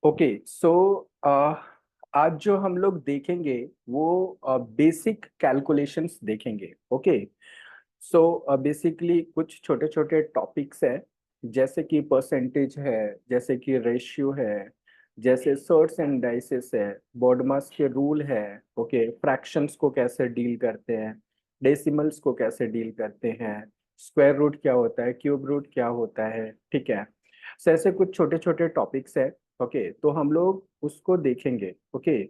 Okay so आज जो हम लोग देखेंगे वो बेसिक कैलकुलेशंस देखेंगे। ओके सो बेसिकली कुछ छोटे छोटे टॉपिक्स हैं, जैसे कि परसेंटेज है, जैसे कि रेशियो है, जैसे सर्ट्स एंड डाइसेस है, बॉडमास के रूल है। ओके फ्रैक्शंस को कैसे डील करते हैं, डेसिमल्स को कैसे डील करते हैं, स्क्वायर रूट क्या होता है, क्यूब रूट क्या होता है। ठीक है, so ऐसे कुछ छोटे छोटे टॉपिक्स है। ओके तो हम लोग उसको देखेंगे। Okay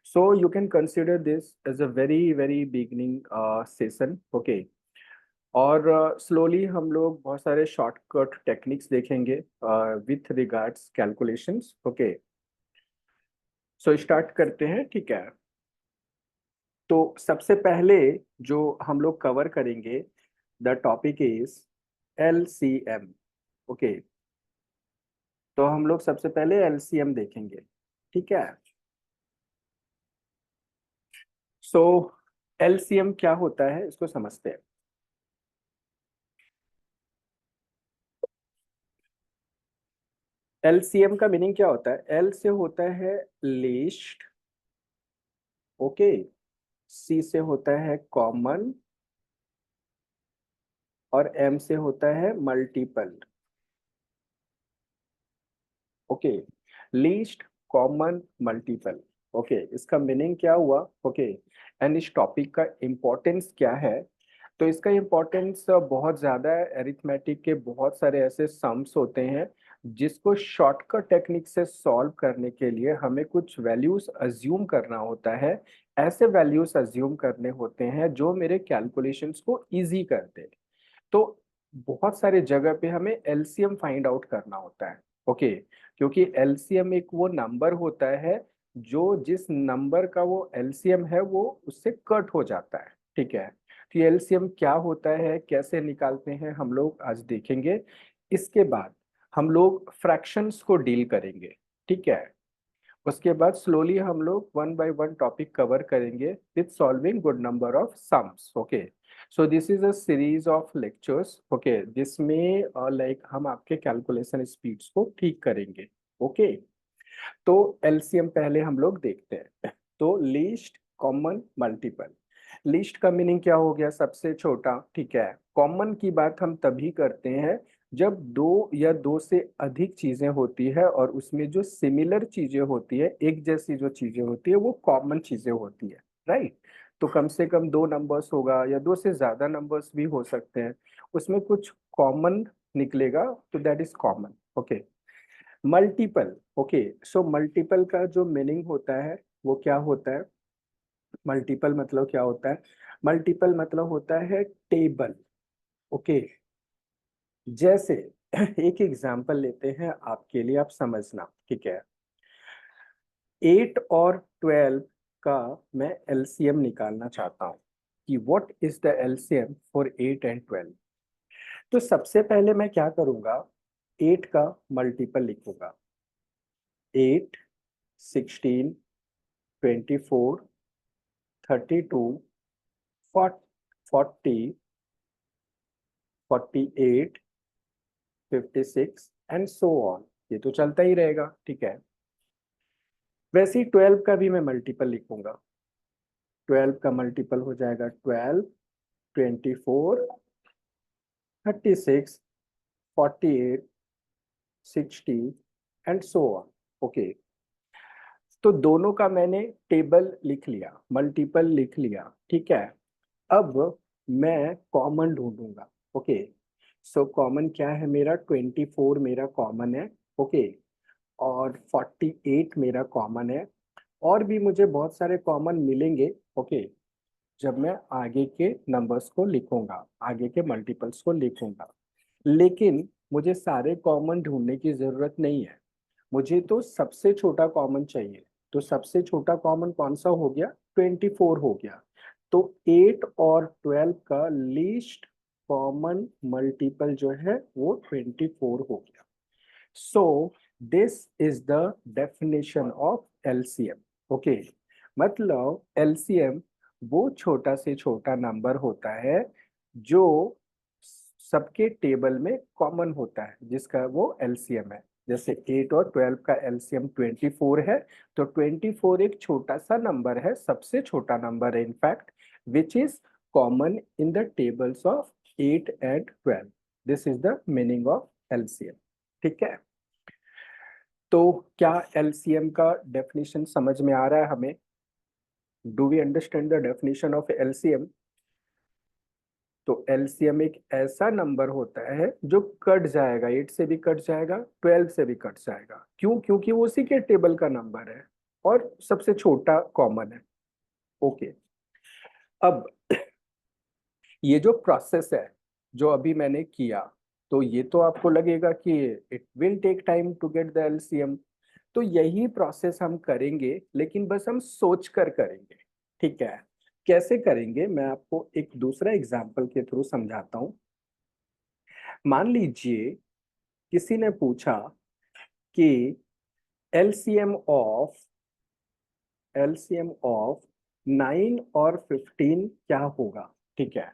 so you can consider this as a very very beginning session. Okay और स्लोली हम लोग बहुत सारे शॉर्टकट टेक्निक्स देखेंगे with regards calculations. Okay so start करते हैं। ठीक है, तो सबसे पहले जो हम लोग कवर करेंगे the topic is LCM. Okay तो हम लोग सबसे पहले एलसीएम देखेंगे। ठीक है, सो एलसीएम क्या होता है इसको समझते हैं। एलसीएम का मीनिंग क्या होता है? एल से होता है लीस्ट। ओके सी से होता है कॉमन और एम से होता है multiple. Okay least common multiple. Okay इसका मीनिंग क्या हुआ? ओके एंड इस टॉपिक का इम्पोर्टेंस क्या है? तो इसका इम्पोर्टेंस बहुत ज़्यादा है। एरिथमेटिक के बहुत सारे ऐसे सम्स होते हैं जिसको शॉर्टकट टेक्निक से सॉल्व करने के लिए हमें कुछ वैल्यूज अज्यूम करना होता है। ऐसे वैल्यूज अज्यूम करने होते हैं जो मेरे कैलकुलेशंस को इजी कर दे। तो बहुत सारे जगह पे हमें एलसीएम फाइंड आउट करना होता है। ओके क्योंकि एलसीएम एक वो नंबर होता है जो जिस नंबर का वो एलसीएम है वो उससे कट हो जाता है। ठीक है, तो ये एलसीएम क्या होता है, कैसे निकालते हैं, हम लोग आज देखेंगे। इसके बाद हम लोग फ्रैक्शंस को डील करेंगे। ठीक है, उसके बाद स्लोली हम लोग one by one topic cover करेंगे with solving good number of sums. Okay so this is a series of lectures. Okay जिसमें लाइक हम आपके कैलकुलेशन स्पीड्स को ठीक करेंगे। ओके तो एलसीएम पहले हम लोग देखते हैं। तो लीस्ट कॉमन मल्टीपल। लीस्ट का मीनिंग क्या हो गया? सबसे छोटा। ठीक है, कॉमन की बात हम तभी करते हैं जब दो या दो से अधिक चीजें होती है और उसमें जो सिमिलर चीजें होती है, एक जैसी जो चीजें होती है वो कॉमन चीजें होती है। राइट, तो कम से कम दो नंबर्स होगा या दो से ज्यादा नंबर्स भी हो सकते हैं, उसमें कुछ कॉमन निकलेगा, तो that is common. Okay multiple. Okay so multiple का जो मीनिंग होता है वो क्या होता है? मल्टीपल मतलब क्या होता है? मल्टीपल मतलब होता है टेबल। ओके जैसे एक एग्जांपल लेते हैं आपके लिए, आप समझना। ठीक है, 8 और 12 का मैं एलसीएम निकालना चाहता हूँ कि what is the LCM for 8 and 12। तो सबसे पहले मैं क्या करूंगा, 8 का मल्टीपल लिखूंगा। 8, 16, 24, 32, 40, 48, 56 एंड सो ऑन। ये तो चलता ही रहेगा। ठीक है, वैसे ही 12 का भी मैं मल्टीपल लिखूंगा। 12 का मल्टीपल हो जाएगा 12, 24, 36, 48, 60 एंड सो ऑन। ओके तो दोनों का मैंने टेबल लिख लिया, मल्टीपल लिख लिया। ठीक है, अब मैं कॉमन ढूंढूंगा। ओके सो कॉमन क्या है मेरा? 24 मेरा कॉमन है। ओके और 48 मेरा कॉमन है। और भी मुझे बहुत सारे कॉमन मिलेंगे। ओके जब मैं आगे के नंबर्स को लिखूंगा, आगे के मल्टीपल्स को लिखूंगा। लेकिन मुझे सारे कॉमन ढूंढने की जरूरत नहीं है, मुझे तो सबसे छोटा कॉमन चाहिए। तो सबसे छोटा कॉमन कौन सा हो गया? 24 हो गया। तो 8 और 12 का लीस्ट कॉमन मल्टीपल जो है वो 24 हो गया। सो this is the definition of LCM. Okay मतलब एलसीएम वो छोटा से छोटा नंबर होता है जो सबके टेबल में कॉमन होता है, जिसका वो एलसीएम है। जैसे 8 और 12 का एलसीएम 24 है, तो 24 एक छोटा सा नंबर है, सबसे छोटा नंबर है in fact, which is common in the tables of 8 and 12। This is the meaning of LCM. ठीक है, तो क्या एलसीएम का डेफिनेशन समझ में आ रहा है हमें? Do we understand the definition of LCM? तो एलसीएम एक ऐसा नंबर होता है जो कट जाएगा, 8 से भी कट जाएगा, 12 से भी कट जाएगा। क्यों? क्योंकि वो उसी के टेबल का नंबर है और सबसे छोटा कॉमन है। ओके, अब ये जो प्रोसेस है जो अभी मैंने किया, तो ये तो आपको लगेगा कि it will take time to get the LCM. तो यही प्रोसेस हम करेंगे, लेकिन बस हम सोच कर करेंगे। ठीक है, कैसे करेंगे मैं आपको एक दूसरा एग्जाम्पल के थ्रू समझाता हूँ। मान लीजिए किसी ने पूछा कि एलसीएम ऑफ एलसीएम ऑफ 9 और 15 क्या होगा। ठीक है,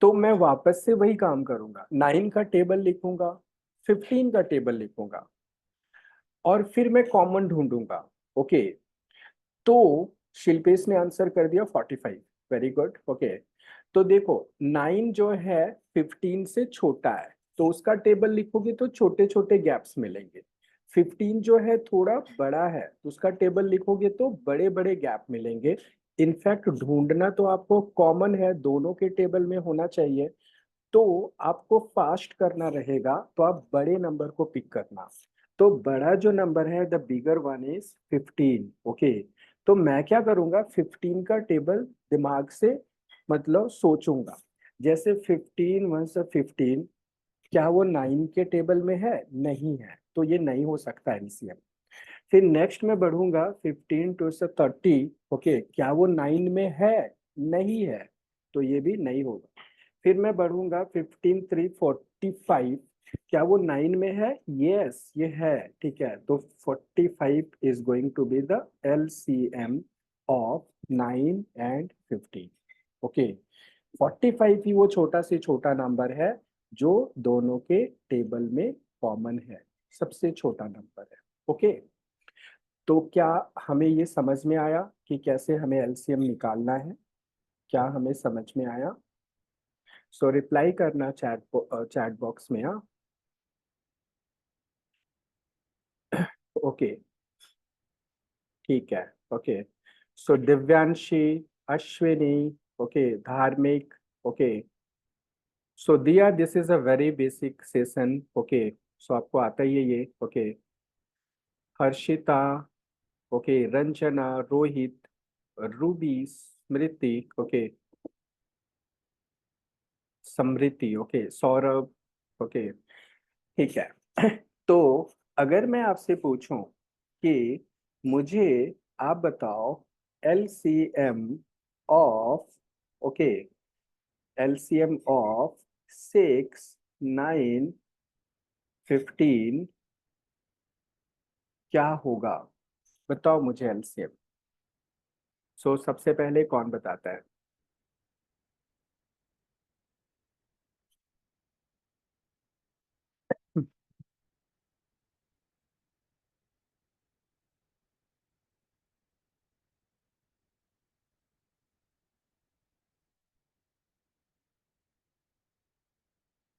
तो मैं वापस से वही काम करूंगा, 9 का टेबल लिखूंगा, 15 का टेबल लिखूंगा और फिर मैं कॉमन ढूंढूंगा। ओके, तो शिल्पेश ने आंसर कर दिया 45। Very good. ओके, तो देखो 9 जो है 15 से छोटा है, तो उसका टेबल लिखोगे तो छोटे छोटे गैप्स मिलेंगे। 15 जो है थोड़ा बड़ा है, तो उसका टेबल लिखोगे तो बड़े बड़े गैप मिलेंगे। इनफैक्ट ढूंढना तो आपको कॉमन है, दोनों के टेबल में होना चाहिए। तो आपको फास्ट करना रहेगा, तो आप बड़े नंबर को पिक करना। तो बड़ा जो नंबर है, the bigger one is 15। Okay, तो मैं क्या करूंगा, 15 का टेबल दिमाग से मतलब सोचूंगा। जैसे 15 वन से 15, क्या वो 9 के टेबल में है? नहीं है, तो ये नहीं हो सकता एलसीएम। फिर नेक्स्ट में बढ़ूंगा, 15 टू से 30। ओके, क्या वो 9 में है? नहीं है, तो ये भी नहीं होगा। फिर मैं बढ़ूंगा 15 3 45, क्या वो 9 में है? यस, ये है। ठीक है, तो 45 is going to be the LCM of 9 and 15। Okay, 45 ही वो छोटा से छोटा नंबर है जो दोनों के टेबल में कॉमन है, सबसे छोटा नंबर है। ओके, तो क्या हमें ये समझ में आया कि कैसे हमें एलसीएम निकालना है? क्या हमें समझ में आया? सो रिप्लाई करना चैट बॉक्स में। हाँ, ओके, ठीक है। Okay, so Divyanshi, Ashwini, okay, Dharmik, okay, so Diya, this is a very basic session. Okay, so आपको आता ही है ये। Okay, Harshita, okay, Ranjana, Rohit, Ruby, Smriti, okay, Samriti, okay, Saurabh, okay, ठीक है। तो अगर मैं आपसे पूछूं कि मुझे आप बताओ LCM of, okay, LCM of 6 9 15 क्या होगा? बताओ मुझे एलसीएम। सो सबसे पहले कौन बताता है?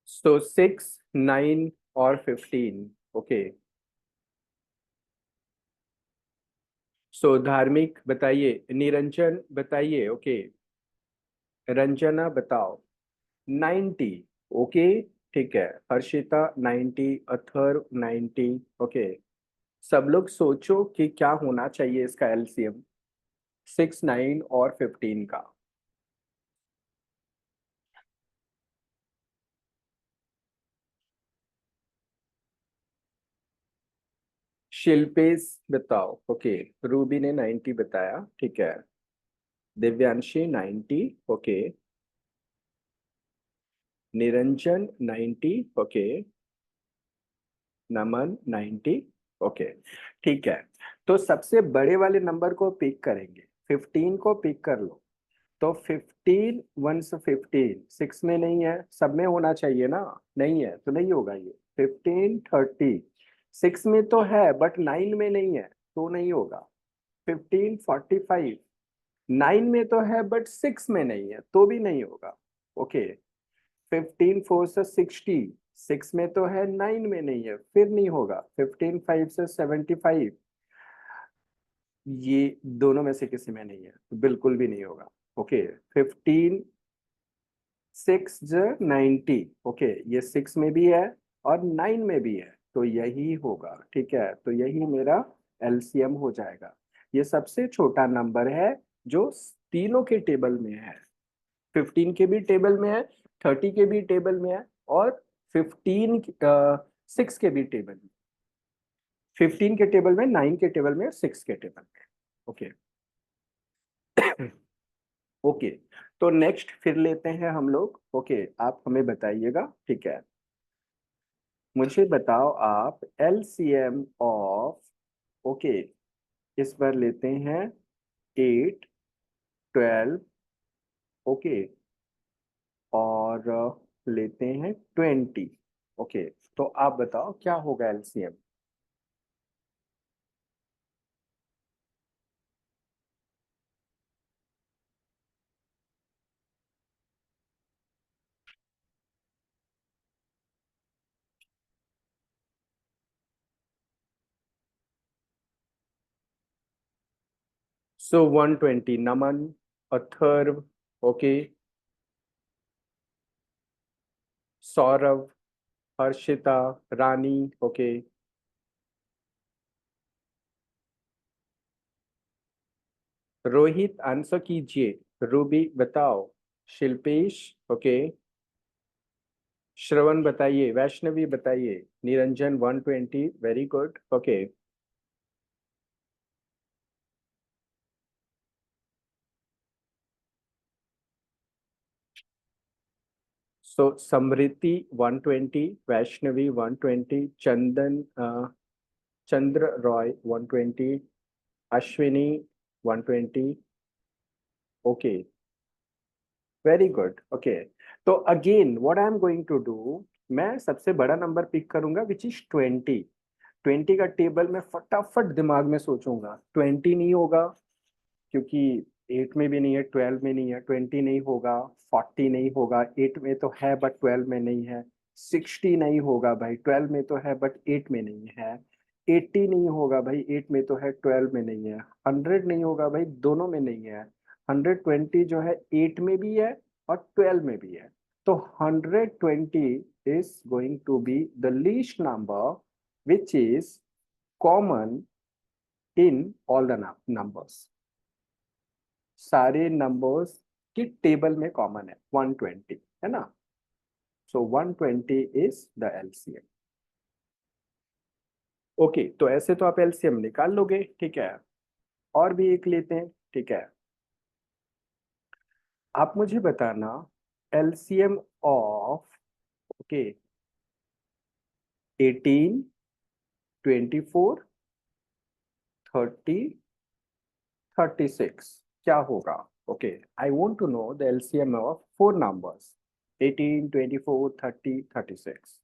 सो 6 9 और 15। ओके, सो धार्मिक बताइए, निरंजन बताइए, ओके, रंजना बताओ 90। ओके, ठीक है, हर्षिता 90, अथर्व 90। ओके, सब लोग सोचो कि क्या होना चाहिए इसका एलसीएम 6 9 और 15 का। शिल्पेश बताओ। ओके, रूबी ने 90 बताया, ठीक है, दिव्यांशी 90, ओके, निरंजन 90, ओके, नमन 90, ओके, ठीक है। तो सबसे बड़े वाले नंबर को पिक करेंगे, 15 को पिक कर लो। तो 15 वन से 15 6 में नहीं है, सब में होना चाहिए ना, नहीं है तो नहीं होगा ये। 15 30 6 में तो है बट 9 में नहीं है, तो नहीं होगा। 1545 9 में तो है बट 6 में नहीं है, तो भी नहीं होगा। ओके। 15 4 से 60, 6 में तो है 9 में नहीं है, फिर नहीं होगा। 15 5 से 75, ये दोनों में से किसी में नहीं है, तो बिल्कुल भी नहीं होगा। ओके। 15 6 90, ओके, ये 6 में भी है और 9 में भी है, तो यही होगा। ठीक है, तो यही मेरा एलसीएम हो जाएगा। ये सबसे छोटा नंबर है जो तीनों के टेबल में है। 15 के भी टेबल में है, 30 के भी टेबल में है, और 6 के भी टेबल में। 15 के टेबल में, 9 के टेबल में, 6 के टेबल में। ओके। ओके। तो नेक्स्ट फिर लेते हैं हम लोग। ओके, आप हमें बताइएगा। ठीक है, मुझे बताओ आप एलसीएम ऑफ, ओके, इस बार लेते हैं 8 12, ओके, और लेते हैं 20। ओके, तो आप बताओ क्या होगा LCM. So 120, Naman, Atharva, okay, Saurabh, Harshita, Rani, okay, Rohit answer कीजिए, रूबी बताओ, शिल्पेश, ओके, श्रवण बताइए, वैष्णवी बताइए, Niranjan 120, very good, okay. So Samriti 120, Vaishnavi 120, Chandan Chandra Roy 120, Ashwini 120, okay, very good, okay. तो again what I am going to do, मैं सबसे बड़ा नंबर पिक करूंगा विच इज 20। 20 का टेबल में फटाफट दिमाग में सोचूंगा। 20 नहीं होगा, क्योंकि 8 में भी नहीं है, 12 में नहीं है, 20 नहीं होगा, 40 नहीं होगा, 8 में तो है बट 12 में नहीं है, 60 नहीं होगा भाई, 12 में तो है बट 8 में नहीं है, 80 नहीं होगा भाई, 8 में तो है, 12 में नहीं है, 100 नहीं होगा भाई, दोनों में नहीं है, 120 जो है 8 में भी है और 12 में भी है। तो 120 is going to be the least number which is common in all the numbers। सारे नंबर्स की टेबल में कॉमन है 120, है ना। सो 120 इज द एलसीएम। ओके, तो ऐसे तो आप एलसीएम निकाल लोगे। ठीक है, और भी एक लेते हैं। ठीक है, आप मुझे बताना एलसीएम ऑफ, ओके, 18 24 30 36 क्या होगा। Okay, I want to know the LCM of four numbers, 18 24 30 36।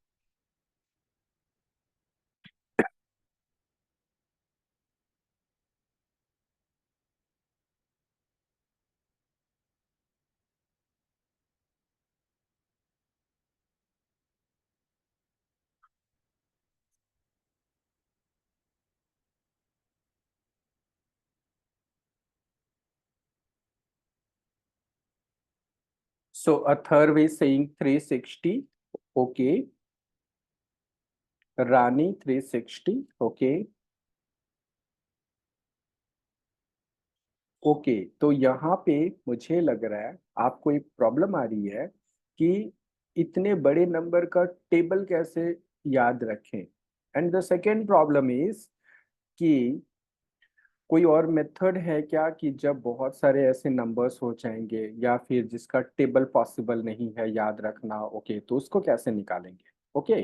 So a third is saying 360. Okay. Rani 360. Okay. Okay, तो यहाँ पे मुझे लग रहा है आपको एक प्रॉब्लम आ रही है कि इतने बड़े नंबर का टेबल कैसे याद रखें। And the second problem is कि कोई और मेथड है क्या कि जब बहुत सारे ऐसे नंबर्स हो जाएंगे या फिर जिसका टेबल पॉसिबल नहीं है याद रखना, ओके, तो उसको कैसे निकालेंगे। ओके,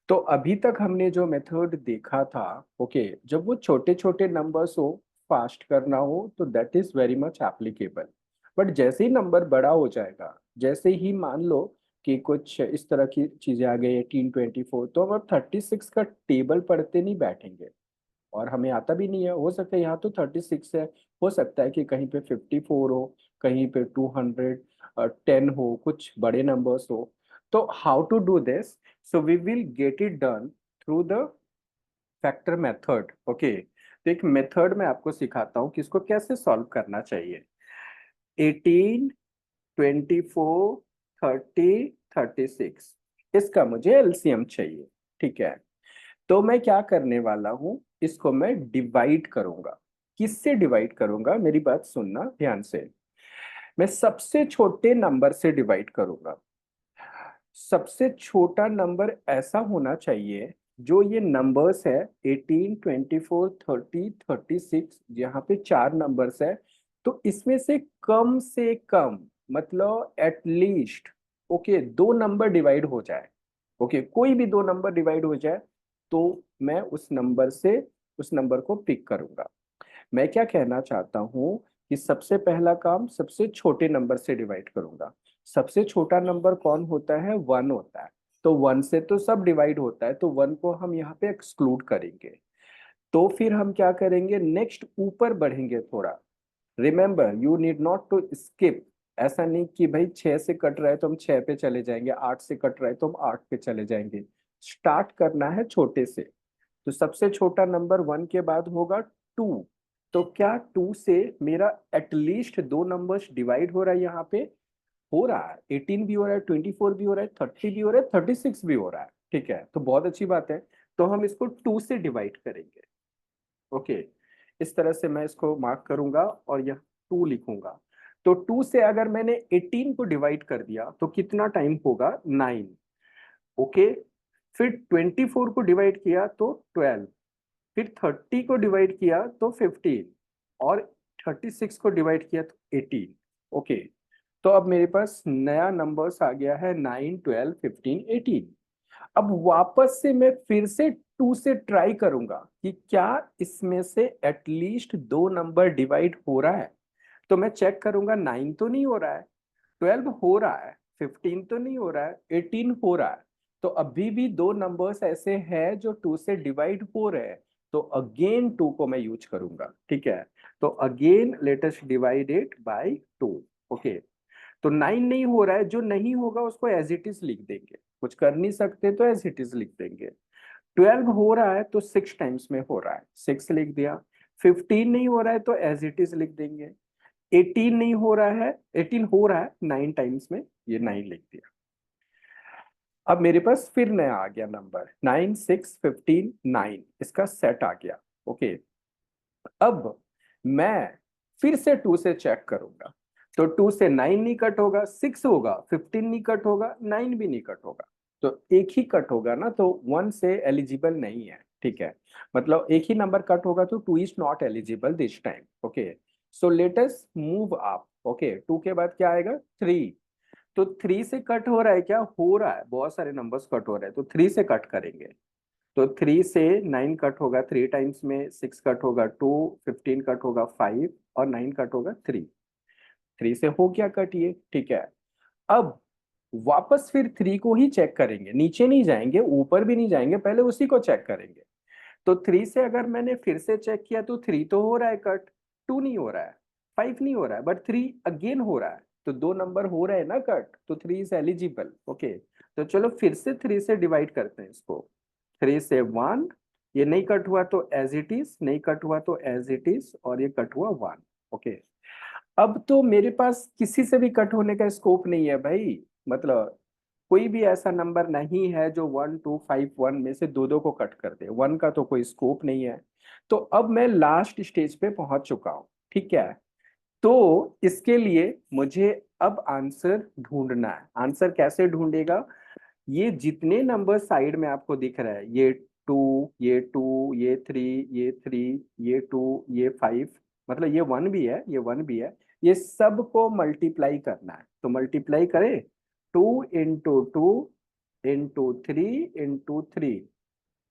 तो अभी तक हमने जो मेथड देखा था, ओके, जब वो छोटे छोटे नंबर्स हो, फास्ट करना हो, तो that is very much applicable. But जैसे ही नंबर बड़ा हो जाएगा, जैसे ही मान लो कि कुछ इस तरह की चीजें आ गई 1824, तो हम अब 36 का टेबल पढ़ते नहीं बैठेंगे, और हमें आता भी नहीं है। हो सकता है यहाँ तो 36 है, हो सकता है कि कहीं पे 54 हो, कहीं पे 210 हो, कुछ बड़े नंबर्स हो। तो how to do this? So we will get it done through the factor method. Okay, तो एक मेथड मैं आपको सिखाता हूँ कि इसको कैसे सॉल्व करना चाहिए। 18, 24, 30, 36, इसका मुझे एलसीएम चाहिए। ठीक है, तो मैं क्या करने वाला हूं, इसको मैं डिवाइड करूंगा। किससे डिवाइड करूंगा, मेरी बात सुनना ध्यान से। मैं सबसे छोटे नंबर से डिवाइड करूंगा। सबसे छोटा नंबर ऐसा होना चाहिए, जो ये नंबर्स है 18, 24, 30, 36, यहाँ पे चार नंबर्स है, तो इसमें से कम, मतलब एटलीस्ट, ओके, दो नंबर डिवाइड हो जाए। ओके, कोई भी दो नंबर डिवाइड हो जाए तो मैं उस नंबर को पिक करूंगा। मैं क्या कहना चाहता हूँ कि सबसे पहला काम सबसे छोटे नंबर से डिवाइड करूंगा। सबसे छोटा नंबर कौन होता है? वन होता है। तो वन से तो सब डिवाइड होता है, तो वन को हम यहाँ पे एक्सक्लूड करेंगे। तो फिर हम क्या करेंगे, नेक्स्ट ऊपर बढ़ेंगे थोड़ा। Remember, you need not to skip. ऐसा नहीं कि भाई 6 से कट रहा है तो हम 6 पे चले जाएंगे, 8 से कट रहा है तो हम 8 पे चले जाएंगे। स्टार्ट करना है छोटे से। तो सबसे छोटा नंबर वन के बाद होगा टू। तो क्या टू से मेरा एटलीस्ट दो नंबर्स डिवाइड हो रहा है? यहाँ पे हो रहा है, 18 भी हो रहा है, 24 भी हो रहा है, 30 भी हो रहा है, 36 भी हो रहा है। ठीक है, तो बहुत अच्छी बात है। तो हम इसको टू से डिवाइड करेंगे। ओके, इस तरह से मैं इसको मार्क करूंगा और यह टू लिखूंगा। तो टू से अगर मैंने 18 को डिवाइड कर दिया तो कितना टाइम होगा? 9। ओके, फिर 24 को डिवाइड किया तो 12, फिर 30 को डिवाइड किया तो 15, और 36 को डिवाइड किया तो 18। ओके, तो अब मेरे पास नया नंबर्स आ गया है 9, 12, 15, 18। अब वापस से मैं फिर से टू से ट्राई करूंगा कि क्या इसमें से एटलीस्ट दो नंबर डिवाइड हो रहा है। तो मैं चेक करूंगा, 9 तो नहीं हो रहा है, 12 हो रहा है, 15 तो नहीं हो रहा है, 18 हो रहा है। तो अभी भी दो नंबर्स ऐसे हैं जो टू से डिवाइड हो रहे हैं। तो अगेन टू को मैं यूज करूंगा। ठीक है, तो again let us divide it by two. Okay, तो 9 नहीं हो रहा है, जो नहीं होगा उसको एज इट इज लिख देंगे, कुछ कर नहीं सकते तो एज इट इज लिख देंगे। 12 हो रहा है तो 6 टाइम्स में हो रहा है, 6 लिख दिया। 15 नहीं हो रहा है तो एज इट इज लिख देंगे। 18 नहीं हो रहा है, 18 हो रहा है 9 टाइम्स में, ये 9 लिख दिया। अब मेरे पास फिर नया आ गया नंबर 9, 6, 15, 9, इसका सेट आ गया। ओके, अब मैं फिर से टू से चेक करूंगा। तो टू से 9 नहीं कट होगा, 6 होगा, 15 नहीं कट होगा, 9 भी नहीं कट होगा। तो एक ही कट होगा ना, तो वन से एलिजिबल नहीं है। ठीक है, मतलब एक ही नंबर कट होगा, तो two is not eligible this time. Okay, so let us move up. Okay, two के बाद क्या आएगा? थ्री। तो थ्री से कट हो रहा है क्या? हो रहा है, बहुत सारे नंबर्स कट हो रहे हैं, तो थ्री से कट करेंगे। तो थ्री से 9 कट होगा, थ्री टाइम्स में 6 कट होगा 2, 15 कट होगा 5, और 9 कट होगा 3। थ्री से हो गया कट ये। ठीक है, अब वापस फिर थ्री को ही चेक करेंगे, नीचे नहीं जाएंगे, ऊपर भी नहीं जाएंगे, पहले उसी को चेक करेंगे। तो थ्री से अगर मैंने फिर से चेक किया तो थ्री तो हो रहा है कट, टू नहीं हो रहा है, 5 नहीं हो रहा है, बट थ्री अगेन हो रहा है। तो दो नंबर हो रहे हैं ना कट, तो थ्री इज एलिजिबल। ओके, तो चलो फिर से थ्री से डिवाइड करते हैं इसको। थ्री से वन, ये नहीं कट हुआ तो एज इट इज, नहीं कट हुआ तो एज इट इज, और ये कट हुआ वन। ओके, अब तो मेरे पास किसी से भी कट होने का स्कोप नहीं है भाई। मतलब कोई भी ऐसा नंबर नहीं है जो 1, 2, 5, 1 में से दो दो को कट कर दे, वन का तो कोई स्कोप नहीं है। तो अब मैं लास्ट स्टेज पे पहुंच चुका हूं। ठीक है, तो इसके लिए मुझे अब आंसर ढूंढना है। आंसर कैसे ढूंढेगा? ये जितने नंबर साइड में आपको दिख रहा है, ये टू, ये टू, ये थ्री, ये थ्री, ये टू, ये 5, मतलब ये वन भी है, ये वन भी है, ये सब को मल्टीप्लाई करना है। तो मल्टीप्लाई करें, 2 into 2 into 3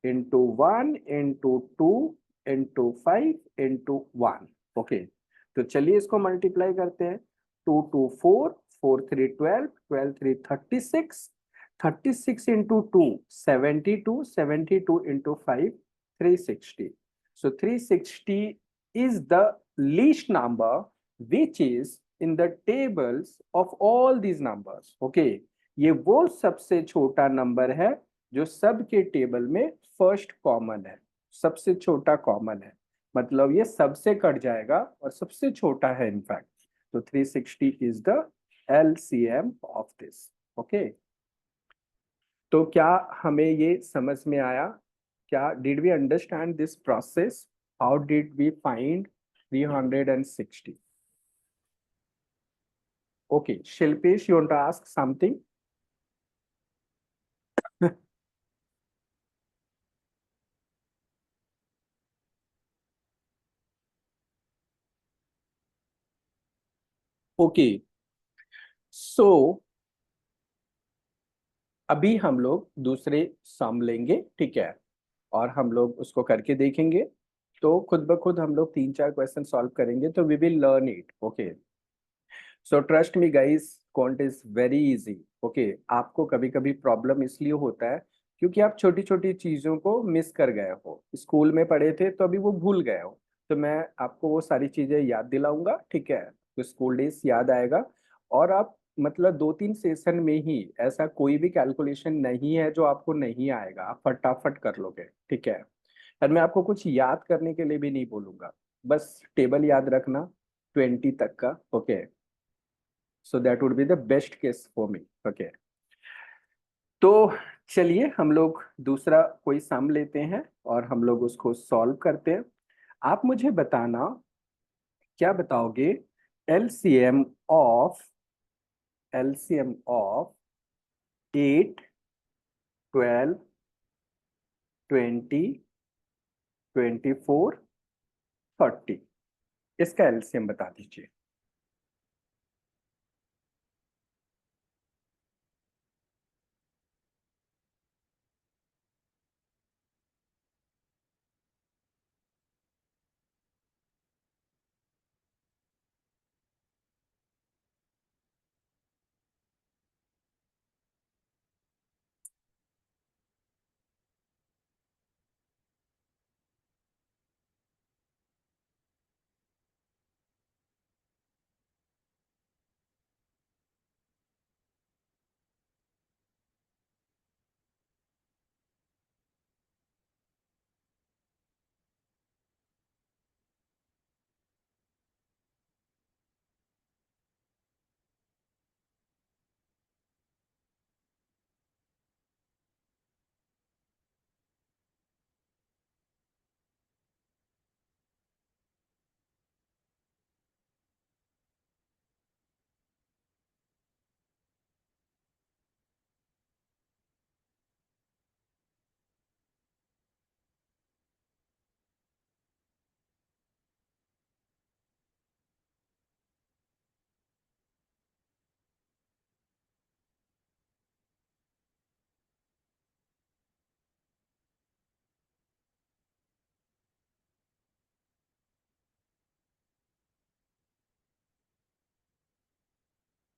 into 1 into 2 into 5 into 1। Okay, तो चलिए इसको मल्टीप्लाई करते हैं। 2, 2, 4, 4 3 12, 12 3 36, 36 into 2 72, 72 into 5 360. So 360 is the least number which is in the tables of all these numbers. Okay, ये वो सबसे छोटा नंबर है जो सबके टेबल में फर्स्ट कॉमन है, सबसे छोटा कॉमन है, मतलब ये सबसे कट जाएगा और सबसे छोटा है इनफैक्ट। तो 360 is the LCM of this. Okay, तो क्या हमें ये समझ में आया? क्या did we understand this process? How did we find 360? Okay, Shilpesh, you want to ask something? Okay, so अभी हम लोग दूसरे सम लेंगे, ठीक है, और हम लोग उसको करके देखेंगे। तो खुद ब खुद हम लोग 3 4 क्वेश्चन सॉल्व करेंगे, तो we will learn it. Okay, so trust me guys, quant is very easy. Okay, आपको कभी कभी प्रॉब्लम इसलिए होता है क्योंकि आप छोटी छोटी चीजों को मिस कर गए हो, स्कूल में पढ़े थे तो अभी वो भूल गए हो। तो मैं आपको वो सारी चीजें याद दिलाऊंगा, ठीक है, तो स्कूल डेज याद आएगा। और आप मतलब 2 3 सेशन में ही ऐसा कोई भी कैलकुलेशन नहीं है जो आपको नहीं आएगा, आप फटाफट कर लोगे, ठीक है। और मैं आपको कुछ याद करने के लिए भी नहीं बोलूंगा, बस टेबल याद रखना 20 तक का। Okay, so that would be the best case for me. Okay, तो चलिए हम लोग दूसरा कोई सम लेते हैं और हम लोग उसको सॉल्व करते हैं। आप मुझे बताना, क्या बताओगे? एलसीएम ऑफ एलसीएम ऑफ 8 12 20 24 30, इसका एलसीएम बता दीजिए।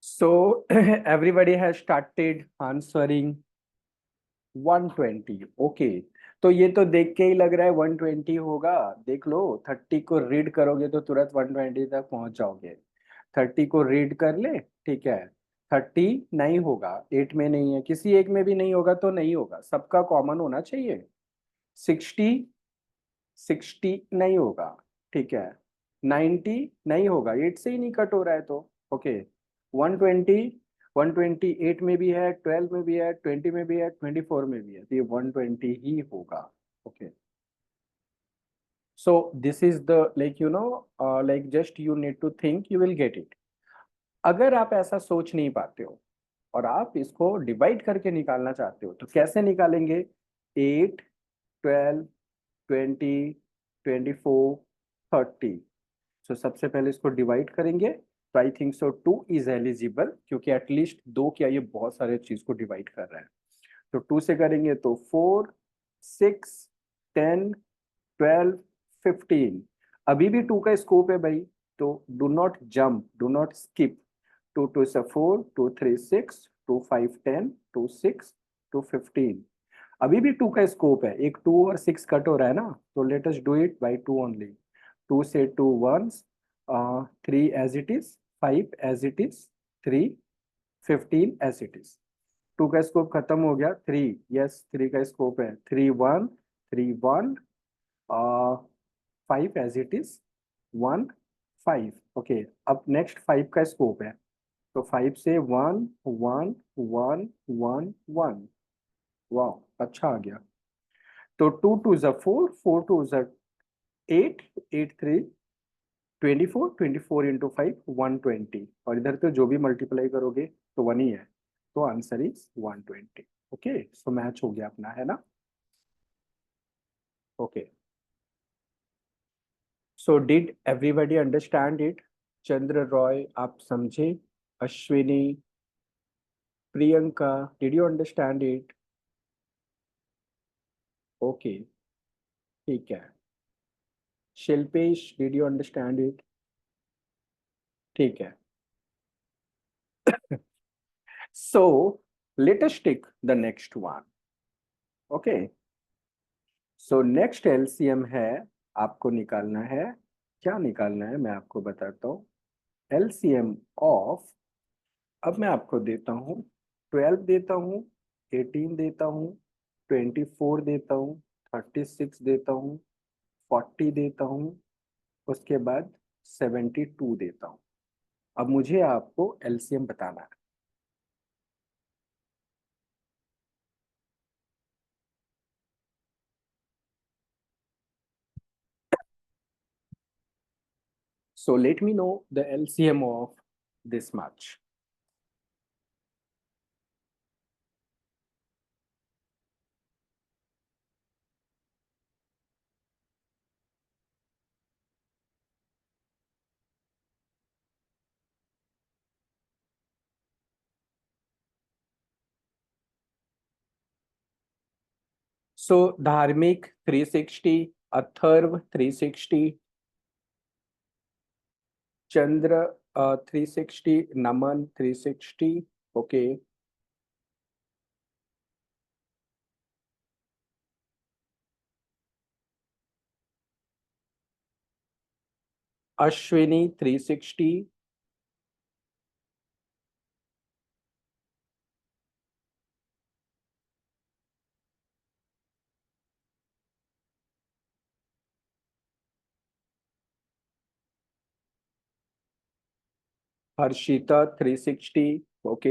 So everybody has started answering 120। Okay, तो ये तो देख के ही लग रहा है 120 होगा। देख लो, 30 को रीड करोगे तो तुरंत 120 तक पहुंच जाओगे। 30 को रीड कर ले, ठीक है। 30 नहीं होगा, 8 में नहीं है, किसी एक में भी नहीं होगा तो नहीं होगा, सबका कॉमन होना चाहिए। 60, 60 नहीं होगा, ठीक है। 90 नहीं होगा, 8 से ही नहीं कट हो रहा है तो। ओके, 120, 128 में भी है, 12 में भी है, 20 में भी है, 24 में भी है, तो ये 120 ही होगा। Okay, so this is the like you know, like just you need to think, you will get it. अगर आप ऐसा सोच नहीं पाते हो और आप इसको डिवाइड करके निकालना चाहते हो तो कैसे निकालेंगे? 8 12 20 24 30। सो सबसे पहले इसको डिवाइड करेंगे, तो I think so 2 is eligible, क्योंकि एटलीस्ट 2 क्या, ये बहुत सारे चीज को डिवाइड कर रहा है। तो 2 से करेंगे तो 4 6 10 12 15। अभी भी 2 का स्कोप है भाई, तो do not jump, do not skip. 2 2 is 4, 2 3 6, 2 5 10, 2 6, 2 15। अभी भी 2 का स्कोप है, एक 2 और 6 कट हो रहा है ना, तो let us do it by 2 only. 2 से 2 once, 3 as it is, 5 as it is, 3 15 as it is. 2 का स्कोप खत्म हो गया। 3, यस 3 का स्कोप है। 3 1, 3 1, 5 एज इट इज, 1 5। ओके, अब नेक्स्ट 5 का स्कोप है, तो 5 से 1 1 1 1 1। वाह, अच्छा आ गया। तो 2 2 is a 4, 4 2 is a 8, 8 3 24, 24 into 5 120, और इधर तो जो भी मल्टीप्लाई करोगे तो 1 ही है, तो answer is 120। Okay, so match हो गया अपना, है ना। Okay, so did everybody understand it? Chandra Roy, आप समझे? Ashwini, Priyanka, did you understand it? Okay, ठीक है। Shilpesh, did you understand it? ठीक है। So let us take the next one. Okay. So next LCM है, आपको निकालना है। क्या निकालना है मैं आपको बताता हूँ। LCM ऑफ, अब मैं आपको देता हूँ 12 देता हूँ, 18 देता हूँ, 24 देता हूँ, 36 देता हूँ, 40 देता हूँ, उसके बाद 72 देता हूँ। अब मुझे आपको LCM बताना है। So let me know the LCM of this much. So Dharmik 360, Atharva 360, Chandra 360, Naman 360। Okay, Ashwini 360, Harshita 360। Okay,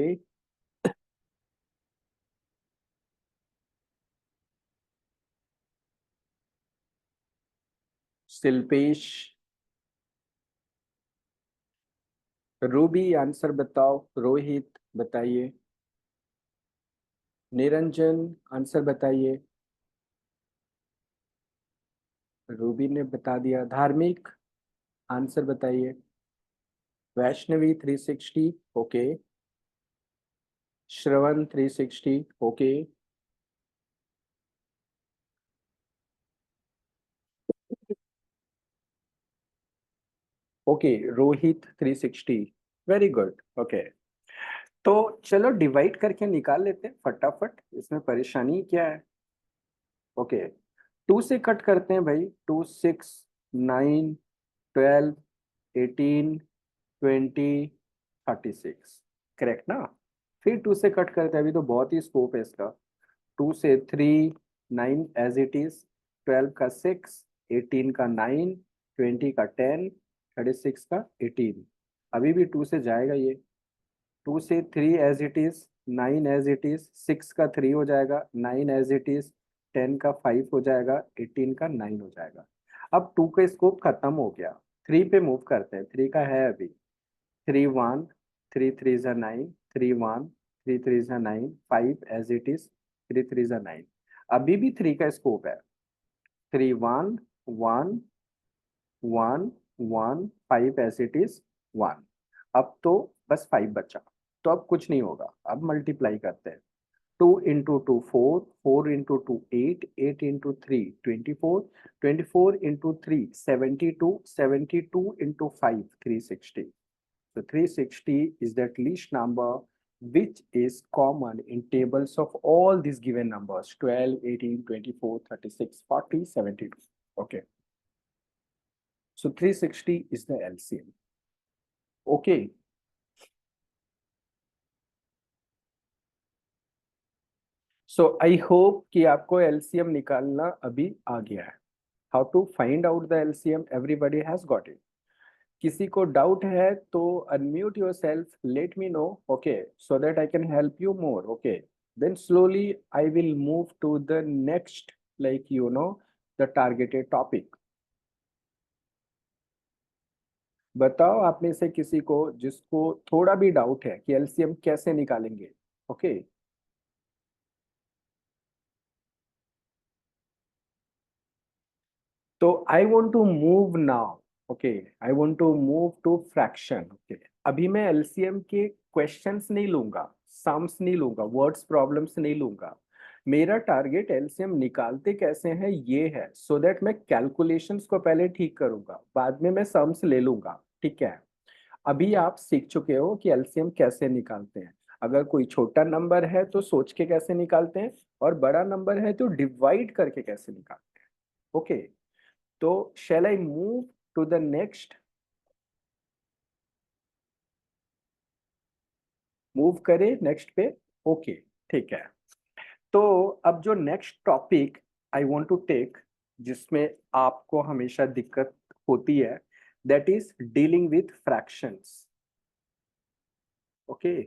Shilpesh, Ruby answer बताओ। रोहित बताइए। निरंजन आंसर बताइए। रूबी ने बता दिया। धार्मिक आंसर बताइए। वैष्णवी 360। ओके, श्रवण 360। Okay, okay, Rohit 360। Very good. Okay, तो चलो डिवाइड करके निकाल लेते हैं फटाफट, इसमें परेशानी क्या है। ओके, 2 से कट करते हैं भाई। 2 6 9 12 18 20 36, करेक्ट ना। फिर 2 से कट करते हैं, अभी तो बहुत ही स्कोप है इसका। 2 से 3 9 एज इट इज, 12 का 6, 18 का 9, 20 का 10, 36 का 18। अभी भी 2 से जाएगा ये। 2 से 3 as it is, 9 as it is, 6 का 3 हो जाएगा, 9 एज इट इज, 10 का 5 हो जाएगा, 18 का 9 हो जाएगा। अब 2 का स्कोप खत्म हो गया। 3 पे मूव करते हैं। 3 का है अभी। 3 1, 3 3 is a 9, 3 1, 3 3 is a 9, 5 as it is, 3 3 is a 9। अभी भी 3 का स्कोप है। 3 1 1 1 1 5 as it is, 1। अब तो बस 5 बचा, तो अब कुछ नहीं होगा। अब मल्टीप्लाई करते हैं। 2 into 2 4, 4 into 2 8, 8 into 3 24, 24 into 3 72, 72 into 5 360। So 360 is that least number which is common in tables of all these given numbers 12, 18, 24, 36, 40, 72. Okay. So 360 is the LCM. Okay. So I hope कि आपको LCM निकालना अभी आ गया है. How to find out the LCM? Everybody has got it. किसी को doubt है तो unmute yourself, let me know, okay, so that I can help you more, okay. Then slowly I will move to the next, like the targeted topic. बताओ आप में से किसी को जिसको थोड़ा भी डाउट है कि एलसीएम कैसे निकालेंगे, ओके. तो I want to move now, okay, I want to move to fraction, okay. अभी मैं एलसीएम के क्वेश्चंस नहीं लूंगा, सम्स नहीं लूंगा, वर्ड्स प्रॉब्लम्स नहीं लूंगा. मेरा टारगेट एलसीएम निकालते कैसे हैं ये है, सो दैट मैं कैलकुलेशंस को पहले ठीक करूंगा, बाद में मैं सम्स ले लूंगा, ठीक है. अभी आप सीख चुके हो कि एलसीएम कैसे निकालते हैं. अगर कोई छोटा नंबर है तो सोच के कैसे निकालते हैं, और बड़ा नंबर है तो डिवाइड करके कैसे निकालते हैं, ओके. तो shall I move to the next, move करें नेक्स्ट पे, ओके, ठीक है. तो अब जो next topic I want to take, जिसमें आपको हमेशा दिक्कत होती है, that is dealing with fractions, okay.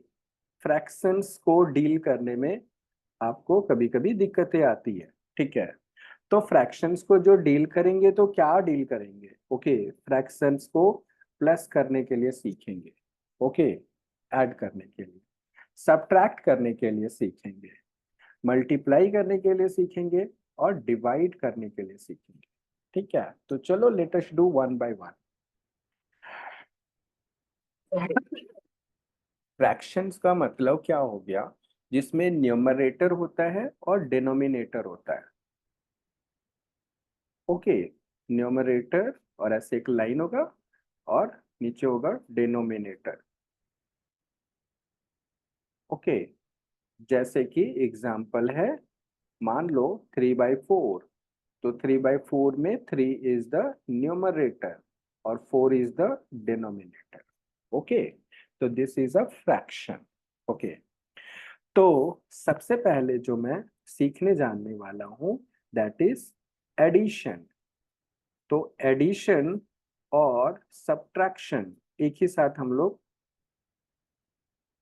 Fractions को डील करने में आपको कभी कभी दिक्कतें आती है, ठीक है. तो फ्रैक्शंस को जो डील करेंगे तो क्या डील करेंगे, ओके. फ्रैक्शंस को प्लस करने के लिए सीखेंगे, ओके, ऐड करने के लिए, सब्ट्रैक्ट करने के लिए सीखेंगे, मल्टीप्लाई करने के लिए सीखेंगे, और डिवाइड करने के लिए सीखेंगे, ठीक है. तो चलो late us do one by one. Fractions का मतलब क्या हो गया, जिसमें न्यूमरेटर होता है और डिनोमिनेटर होता है, ओके. न्यूमरेटर और ऐसे एक लाइन होगा, और नीचे होगा डिनोमिनेटर, ओके. जैसे कि एग्जाम्पल है, मान लो 3/4, तो 3/4 में 3 इज द न्यूमरेटर और 4 इज द डिनोमिनेटर, ओके. तो this is a fraction, okay. तो सबसे पहले जो मैं सीखने जानने वाला हूं, दैट इज एडिशन. तो एडिशन और सब्ट्रैक्शन एक ही साथ हम लोग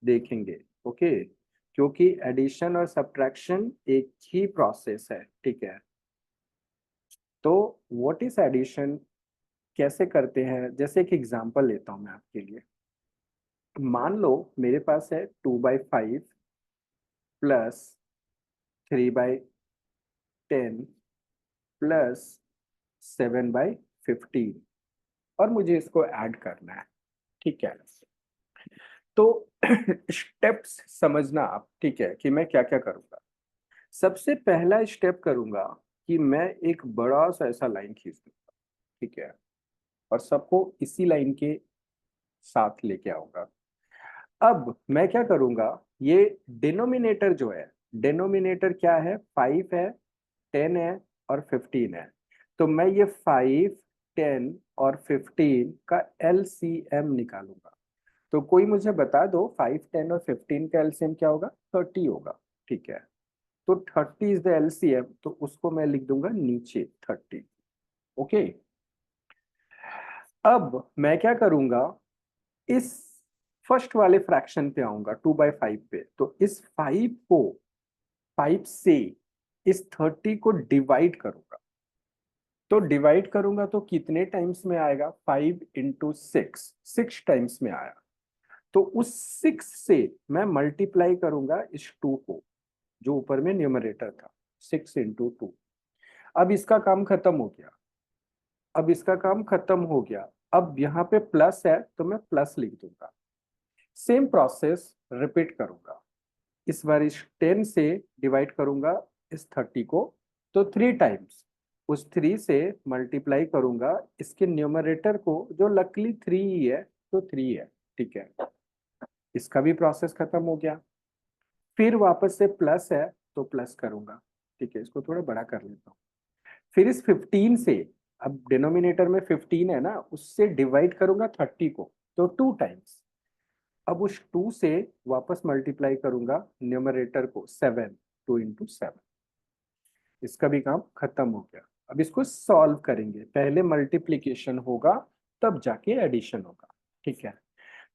देखेंगे, ओके. क्योंकि एडिशन और सब्ट्रैक्शन एक ही प्रोसेस है, ठीक है. तो व्हाट इज एडिशन, कैसे करते हैं, जैसे एक एग्जांपल लेता हूं मैं आपके लिए. मान लो मेरे पास है 2/5 प्लस 3/10 प्लस 7/15, और मुझे इसको ऐड करना है, ठीक है. तो स्टेप्स समझना आप, ठीक है, कि मैं क्या क्या करूंगा. सबसे पहला स्टेप करूंगा कि मैं एक बड़ा सा ऐसा लाइन खींच दूंगा, ठीक है, और सबको इसी लाइन के साथ लेके आऊंगा. अब मैं क्या करूंगा, ये डिनोमिनेटर जो है, डिनोमिनेटर क्या है, 5 है, 10 है, और 15 है. तो मैं ये 5, 10 और 15 का एलसीएम निकालूंगा. तो कोई मुझे बता दो 5, 10 और 15 का एलसीएम क्या होगा, 30 होगा, ठीक है. तो 30 इज द एलसीएम, तो उसको मैं लिख दूंगा नीचे 30, ओके. अब मैं क्या करूंगा, इस फर्स्ट वाले फ्रैक्शन पे आऊंगा 2/5 पे. तो इस 5 से इस 30 को डिवाइड करूंगा. तो डिवाइड करूंगा तो कितने टाइम्स में आएगा, 5 × 6, 6 टाइम्स में आया. तो उस 6 से मैं मल्टीप्लाई करूंगा इस 2 को, जो ऊपर में न्यूमरेटर था, 6 × 2. अब इसका काम खत्म हो गया, अब इसका काम खत्म हो गया. अब यहाँ पे प्लस है तो मैं प्लस लिख दूंगा. सेम प्रोसेस रिपीट करूंगा. इस बार इस 10 से डिवाइड करूंगा इस 30 को, तो 3 टाइम्स. उस 3 से मल्टीप्लाई करूंगा इसके न्यूमरेटर को, जो लकली 3 ही है, तो 3 है. ठीक है, इसका भी प्रोसेस खत्म हो गया। फिर वापस से प्लस है तो प्लस करूंगा, ठीक है, इसको थोड़ा बड़ा कर लेता हूँ। फिर इस 15 से, अब डिनोमिनेटर में 15 है ना, उससे डिवाइड करूंगा 30 को, तो 2 टाइम्स। अब उस 2 से वापस मल्टीप्लाई करूंगा न्यूमरेटर को 7, 2 इंटू 7। इसका भी काम खत्म हो गया। अब इसको सॉल्व करेंगे, पहले मल्टीप्लीकेशन होगा तब जाके एडिशन होगा, ठीक है।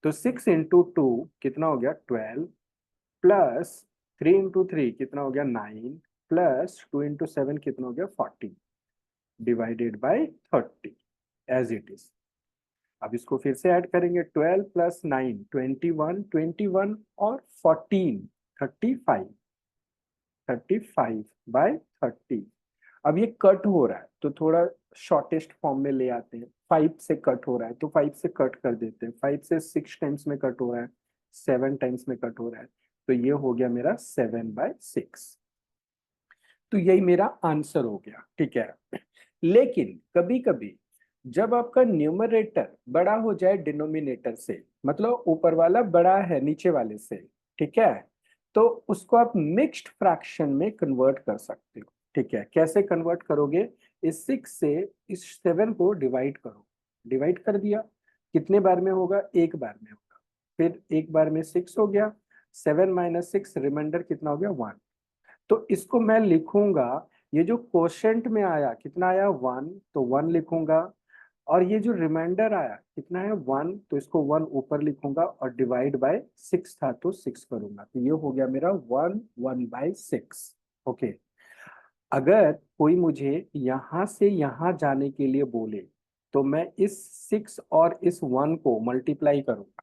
तो 6 इंटू 2 कितना हो गया 12, प्लस 3 इंटू 3 कितना हो गया 9, प्लस 2 इंटू 7 कितना हो गया 14, divided by 30 as it is. अब इसको फिर से ऐड करेंगे, 12 प्लस 9 21, 21 और 14 35, 35 बाय 30। अब ये कट हो रहा है तो थोड़ा शॉर्टेस्ट फॉर्म में ले आते हैं, 5 से कट हो रहा है तो 5 से कट कर देते हैं, 5 से 6 टाइम्स में कट हो रहा है, 7 टाइम्स में कट हो रहा है, तो ये हो गया मेरा 7/6। तो यही मेरा आंसर हो गया, ठीक है। लेकिन कभी कभी जब आपका न्यूमरेटर बड़ा हो जाए डिनोमिनेटर से, मतलब ऊपर वाला बड़ा है नीचे वाले से, ठीक है, तो उसको आप मिक्स्ड फ्रैक्शन में कन्वर्ट कर सकते हो, ठीक है। कैसे कन्वर्ट करोगे, इस 6 से इस 7 को डिवाइड करो, डिवाइड कर दिया, कितने बार में होगा, एक बार में होगा, फिर एक बार में 6 हो गया, 7 - 6 रिमाइंडर कितना हो गया 1। तो इसको मैं लिखूंगा, ये जो क्वोशंट में आया कितना आया 1, तो 1 लिखूंगा, और ये जो रिमाइंडर आया कितना है 1, तो इसको 1 ऊपर लिखूंगा, और डिवाइड बाय 6 था तो 6 करूंगा, तो ये हो गया मेरा 1/6। ओके। अगर कोई मुझे यहां से यहां जाने के लिए बोले तो मैं इस 6 और इस 1 को मल्टीप्लाई करूंगा,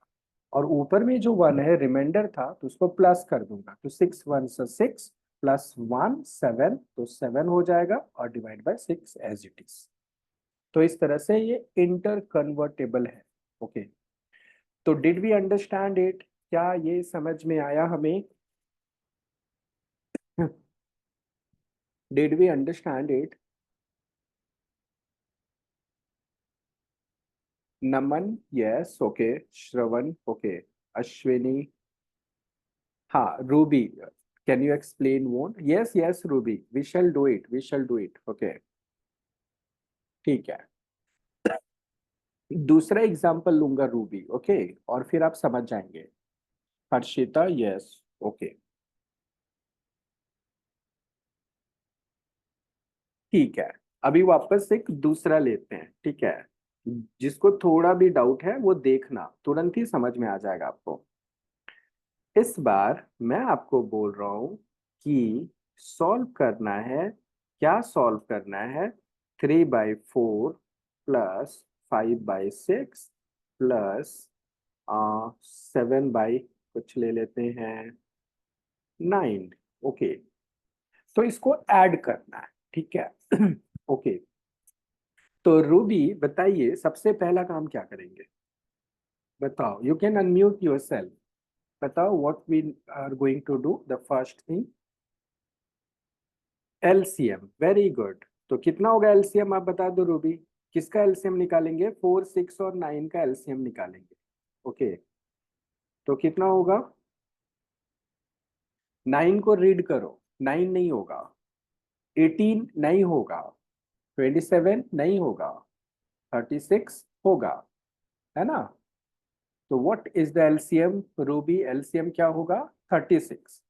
और ऊपर में जो 1 है रिमाइंडर था तो उसको प्लस कर दूंगा, तो 6 1 से 6 प्लस 1 7, तो 7 हो जाएगा, और divide by 6 as it is. तो इस तरह से ये इंटर कन्वर्टेबल है। ओके, तो डिड वी अंडरस्टैंड इट, क्या ये समझ में आया हमें? Did we understand it? Naman yes, okay, Shravan okay, Ashwini हाँ, Ruby can you explain more? Yes yes Ruby, we shall do it, we shall do it, okay, ठीक है। दूसरा एग्जांपल लूंगा रूबी, ओके, और फिर आप समझ जाएंगे। हर्षिता यस, ओके, ठीक है। अभी वापस एक दूसरा लेते हैं, ठीक है, जिसको थोड़ा भी डाउट है वो देखना, तुरंत ही समझ में आ जाएगा आपको। इस बार मैं आपको बोल रहा हूं कि सॉल्व करना है, क्या सॉल्व करना है, 3/4 प्लस 5/6 प्लस 7 कुछ ले लेते हैं 9। ओके, तो इसको ऐड करना है, ठीक है। ओके, तो रूबी बताइए सबसे पहला काम क्या करेंगे, बताओ, you can unmute yourself, बताओ what we are going to do the first thing. LCM, very good. तो कितना होगा एलसीएम, आप बता दो रूबी, किसका एलसीएम निकालेंगे, 4 6 और 9 का एलसीएम निकालेंगे। ओके, तो कितना होगा, 9 को रीड करो, 9 नहीं होगा, 18 नहीं होगा, 27 नहीं होगा, 36 होगा, है ना। तो what is the LCM Ruby, LCM क्या होगा 36।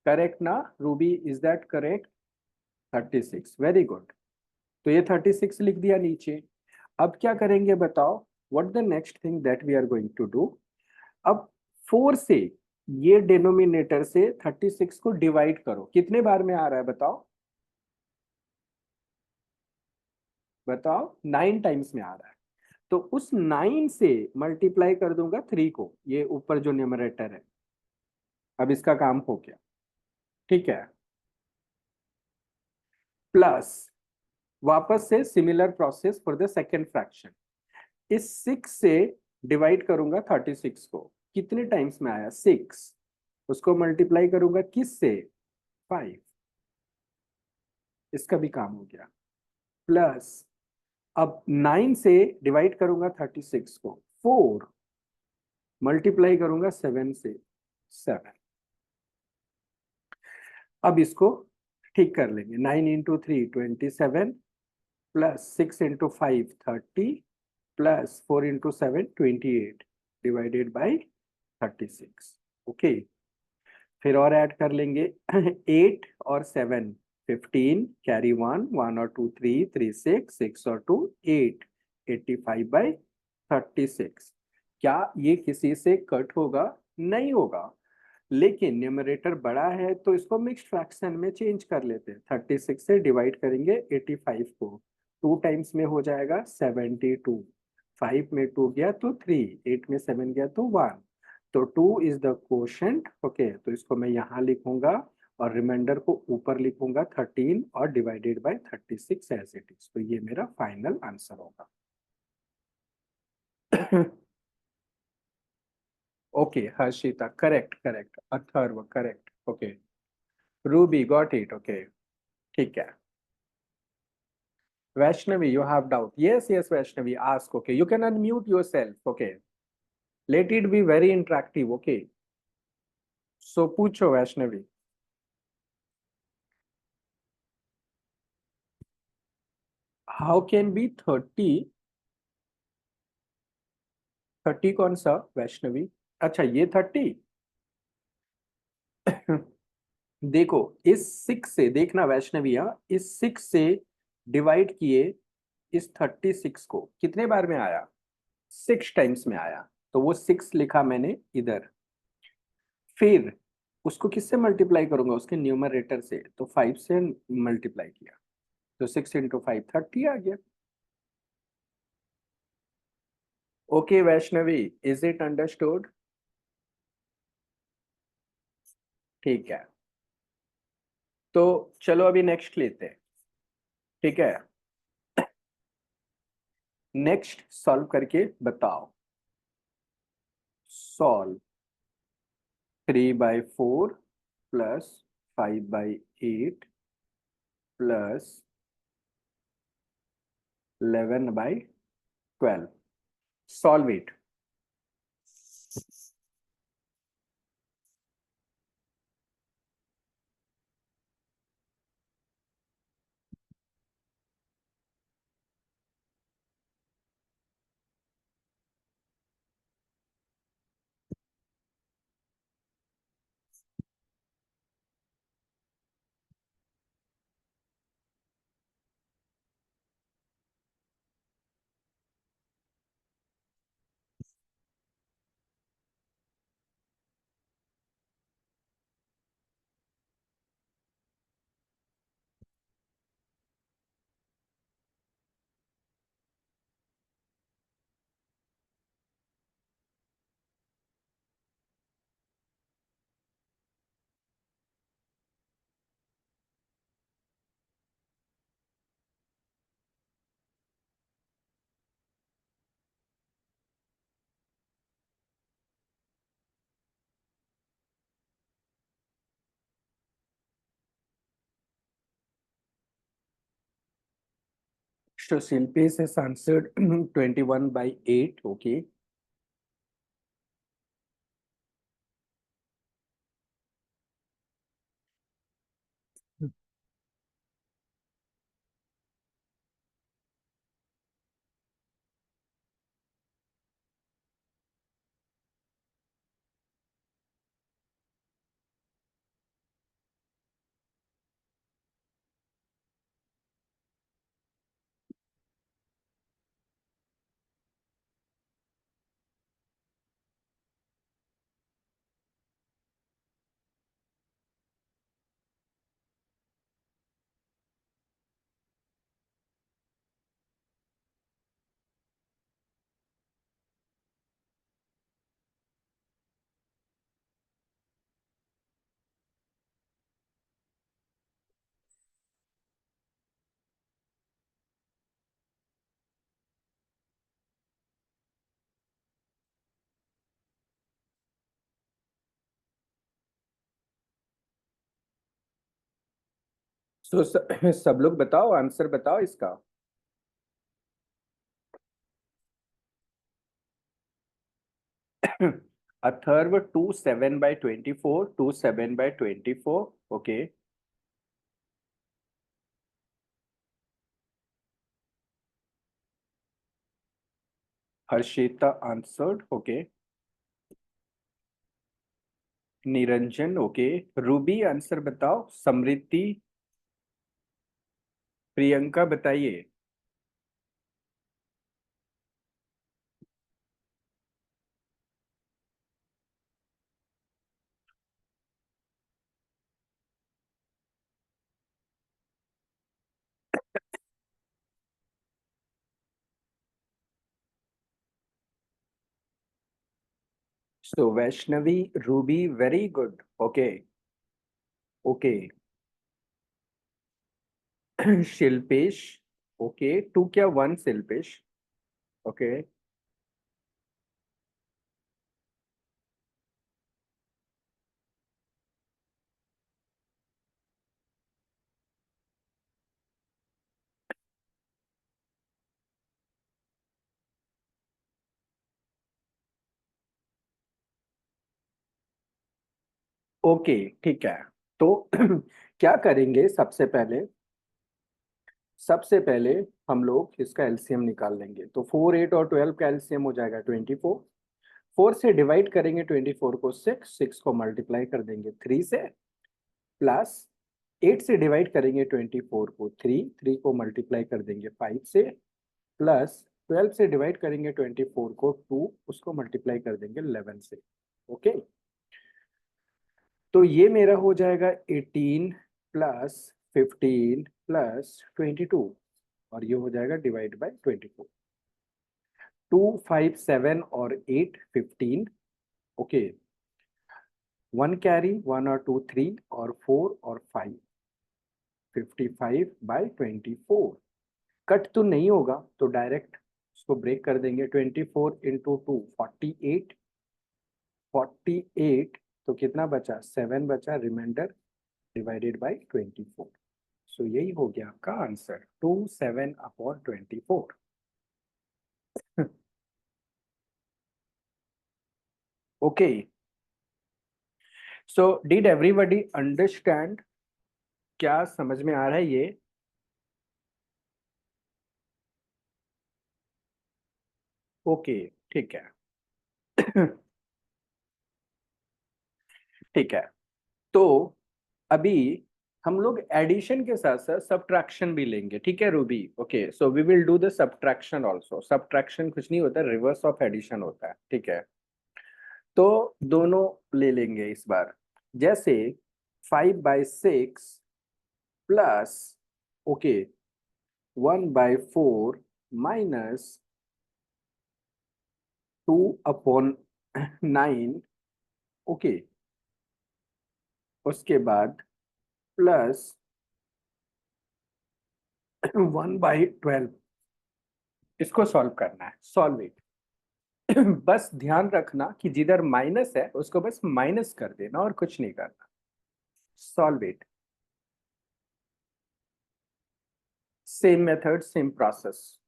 करेक्ट ना Ruby, is that correct? 36, very good. तो ये 36 लिख दिया नीचे। अब क्या करेंगे बताओ, what the next thing that we are going to do. अब 4 से ये डिनोमिनेटर से 36 को डिवाइड करो, कितने बार में आ रहा है बताओ, बताओ 9 टाइम्स में आ रहा है, तो उस 9 से मल्टीप्लाई कर दूंगा 3 को, ये ऊपर जो न्यूमरेटर है। अब इसका काम हो गया, ठीक है, प्लस वापस से similar process for the second fraction, इस 6 से डिवाइड करूंगा 36 को, कितने टाइम्स में आया 6, उसको मल्टीप्लाई करूंगा किस से 5, इसका भी काम हो गया। प्लस, अब 9 से डिवाइड करूंगा 36 को, 4 मल्टीप्लाई करूंगा 7 से, 7। अब इसको ठीक कर लेंगे। 9 × 3 27, plus 6 × 5 30, plus 4 × 7 28, divided by 36। Okay, फिर और ऐड कर लेंगे। 8 और 7 15, कैरी 1, 1 और 2 3, 3 6, 6 और 2 8, 85/36। क्या ये किसी से कट होगा? नहीं होगा। लेकिन न्यूमरेटर बड़ा है तो इसको मिक्स्ड फ्रैक्शन में चेंज कर लेते हैं। 36 से डिवाइड करेंगे 85 को, 2 टाइम्स में हो जाएगा 72, 5 में 2 गया तो 3, 8 में 7 गया तो 1, तो 2 इज द कोशेंट। ओके, तो इसको मैं यहाँ लिखूंगा और रिमाइंडर को ऊपर लिखूंगा 13 और divided by 36 as it is. तो ये मेरा फाइनल आंसर होगा। Okay Harshita, correct correct, Atharva correct. Okay, Ruby got it. Okay, ठीक है। Vaishnavi, you have doubt? Yes, yes, Vaishnavi, ask. Okay, you can unmute yourself. Okay, let it be very interactive. Okay, so पूछो Vaishnavi. How can be 30? 30 कौन सा वैष्णवी? अच्छा, ये 30। देखो, इस 6 से देखना वैष्णवी, इस 6 से डिवाइड किए इस 36 को, कितने बार में आया? 6 टाइम्स में आया, तो वो 6 लिखा मैंने इधर। फिर उसको किससे मल्टीप्लाई करूंगा? उसके न्यूमरेटर से, तो 5 से मल्टीप्लाई किया, तो 6 × 5 30 आ गया। Okay Vaishnavi, is it understood? ठीक है, तो चलो अभी नेक्स्ट लेते हैं। ठीक है, नेक्स्ट सॉल्व करके बताओ। Solve 3/4 plus 5/8 plus 11/12। Solve it. So Shilpesh has answered 21/8. Okay. So सब लोग बताओ, आंसर बताओ इसका। अथर्व 2 7/24, 2 7/24, ओके। Harshita answered, okay. Niranjan, okay. Ruby answer बताओ। समृद्धि, प्रियंका बताइए। So Vaishnavi, Ruby, very good, okay. Okay. Shilpesh, okay. 2 क्या 1 शिल्पेश, ओके। ओके, ठीक है। तो क्या करेंगे, सबसे पहले हम लोग इसका एलसीएम निकाल लेंगे। तो 4 8 और 12 का एलसीएम हो जाएगा 24। 4 से डिवाइड करेंगे 24 को, 6 को मल्टीप्लाई कर देंगे 3 से, प्लस 8 से डिवाइड करेंगे 24 को, 3 को मल्टीप्लाई कर देंगे 5 से, प्लस 12 से डिवाइड करेंगे 24 को, 2 उसको मल्टीप्लाई कर देंगे 11 से, ओके। तो ये मेरा हो जाएगा 18 प्लस 15 प्लस 22, और ये हो जाएगा डिवाइड बाय 24। 2 5 7 और 8 15, ओके। 1 कैरी, 1 और 2 3 और 4 और 5, 55/24। कट तो नहीं होगा, तो डायरेक्ट उसको ब्रेक कर देंगे। 24 × 2 48, 48। तो कितना बचा, 7 बचा रिमाइंडर, डिवाइडेड बाय 24। सो यही हो गया आपका answer, 27/24। Okay. So did everybody understand? क्या समझ में आ रहा है ये? ओके, ठीक है। ठीक है। तो अभी हम लोग एडिशन के साथ साथ सब्ट्रैक्शन भी लेंगे, ठीक है Ruby? Okay, so we will do the subtraction also. Subtraction कुछ नहीं होता, रिवर्स ऑफ एडिशन होता है, ठीक है? तो दोनों ले लेंगे इस बार। जैसे 5/6 प्लस, ओके, 1/4 माइनस 2/9, ओके। उसके बाद प्लस 1/12। इसको सॉल्व करना है, सॉल्व इट। बस ध्यान रखना कि जिधर माइनस है उसको बस माइनस कर देना और कुछ नहीं करना। Solve it. Same method, same process.